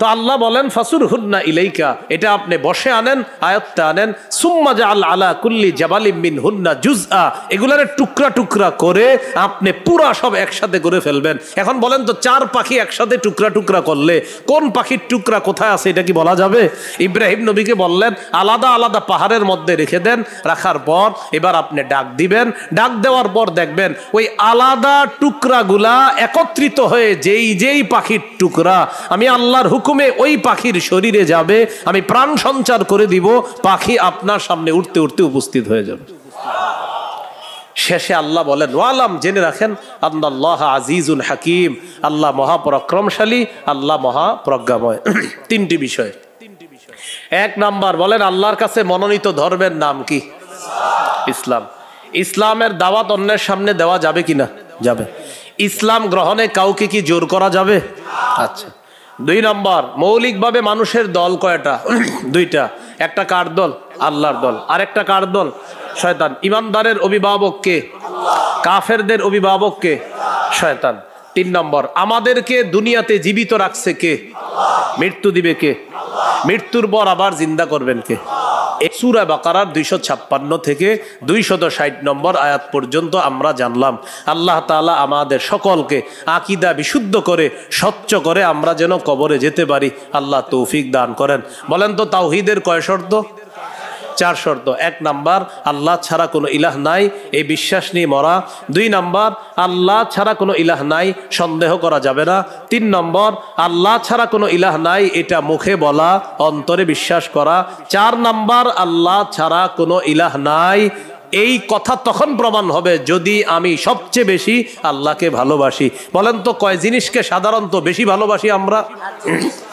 তো আল্লাহ বলেন ফাসুরহুন্না ইলাইকা, এটা আপনি বসে আনেন, আয়াতটা আনেন। সুম্মা জাআল আলা কুল্লি জাবালিম মিনহুন্না জুজআ, এগুলার টুকরা টুকরা করে আপনি পুরা সব একসাথে করে ফেলবেন। এখন বলেন তো 4 পাখি একসাথে টুকরা টুকরা করলে কোন পাখির টুকরা কোথায় আছে এটা কি বলা যাবে? ইব্রাহিম নবীকে বললেন আলাদা আলাদা পাহাড়ের মধ্যে রেখে দেন। রাখার পর এবার আপনি ডাক দিবেন। ডাক দেওয়ার পর দেখবেন ওই আলাদা টুকরাগুলা একত্রিত হয়ে যেই যেই পাখির টুকরা আমি আল্লাহর হুকুমে ওই পাখির শরীরে যাবে, আমি প্রাণ সঞ্চার করে দিব, পাখি আপনার সামনে উঠতে উঠতে উপস্থিত হয়ে যাবে। শেষে আল্লাহ বলেন ওয়ালাম, জেনে রাখেন আল্লাহ আজিজুল হাকিম, আল্লাহ মহাপরাক্রমশালী, আল্লাহ মহাপ্রজ্ঞাময়। 3টি বিষয়। 1 নাম্বার বলেন আল্লাহর কাছে মনোনীত ধর্মের নাম কি? ইসলাম। ইসলামের দাওয়াত অন্যের সামনে দেওয়া যাবে কিনা? যাবে। ইসলাম গ্রহণে কাউকে কি জোর করা যাবে? আচ্ছা। 2 নম্বর, মৌলিকভাবে মানুষের দল কয়টা? 2টা। একটা কার দল? আল্লাহর দল। আর একটা কার দল? শয়তান। ইমানদারের অভিভাবক কে? কাফেরদের অভিভাবক কে? শয়তান। 3 নম্বর, আমাদেরকে দুনিয়াতে জীবিত রাখছে কে? মৃত্যু দিবে কে? মৃত্যুর পর আবার জিন্দা করবেন কে? সূরা বাকারার 256 থেকে 260 নম্বর আয়াত পর্যন্ত আমরা জানলাম। আল্লাহ তাআলা আমাদের সকলকে আকীদা বিশুদ্ধ করে স্বচ্ছ করে আমরা যেন কবরে যেতে পারি, আল্লাহ তৌফিক দান করেন। বলেন তো তাওহীদের কয় শর্ত? 4 শর্ত। 1 নাম্বার, আল্লাহ ছাড়া কোনো ইলাহ নাই, এই বিশ্বাস নিয়ে মরা। 2 নাম্বার, আল্লাহ ছাড়া কোনো ইলাহ নাই, সন্দেহ করা যাবে না। 3 নম্বর, আল্লাহ ছাড়া কোনো ইলাহ নাই, এটা মুখে বলা, অন্তরে বিশ্বাস করা। 4 নাম্বার, আল্লাহ ছাড়া কোনো ইলাহ নাই, এই কথা তখন প্রমাণ হবে যদি আমি সবচেয়ে বেশি আল্লাহকে ভালোবাসি। বলেন তো কয় জিনিসকে সাধারণত বেশি ভালোবাসি আমরা?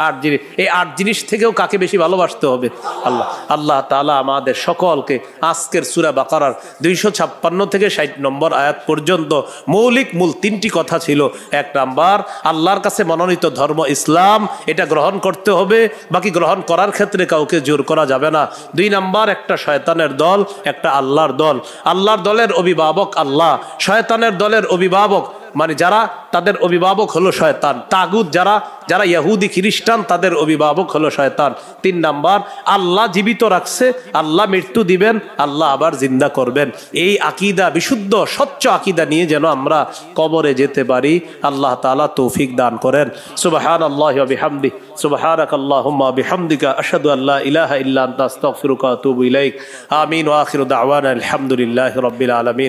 8 জিনিস। এই 8 জিনিস থেকেও কাকে বেশি ভালোবাসতে হবে? আল্লাহ। আল্লাহ তাআলা আমাদের সকলকে আজকের সূরা বাকারার 256 থেকে 60 নম্বর আয়াত পর্যন্ত মৌলিক মূল 3টি কথা ছিল। 1 নাম্বার, আল্লাহর কাছে মনোনীত ধর্ম ইসলাম, এটা গ্রহণ করতে হবে, বাকি গ্রহণ করার ক্ষেত্রে কাউকে জোর করা যাবে না। 2 নাম্বার, একটা শয়তানের দল, একটা আল্লাহর দল। আল্লাহর দলের অভিভাবক আল্লাহ, শয়তানের দলের অভিভাবক মানে যারা, তাদের অভিভাবক হলো শয়তান। তাগুত যারা, যারা ইহুদি খ্রিস্টান, তাদের অভিভাবক হলো শয়তান। 3 নাম্বার, আল্লাহ জীবিত রাখছে, আল্লাহ মৃত্যু দিবেন, আল্লাহ আবার জিন্দা করবেন। এই আকীদা, বিশুদ্ধ স্বচ্ছ আকীদা নিয়ে যেন আমরা কবরে যেতে পারি, আল্লাহ তাআলা তৌফিক দান করেন। সুবহানাল্লাহি ওয়া বিহামদিহি, সুবহানাকাল্লাহুম্মা ওয়া বিহামদিকা, আশহাদু আল্লা ইলাহা ইল্লা আনতা, আস্তাগফিরুকা ওয়া আতুবু ইলাইক। আমিন ওয়া আখিরু দাওয়ানা আলহামদুলিল্লাহি রাব্বিল আলামিন।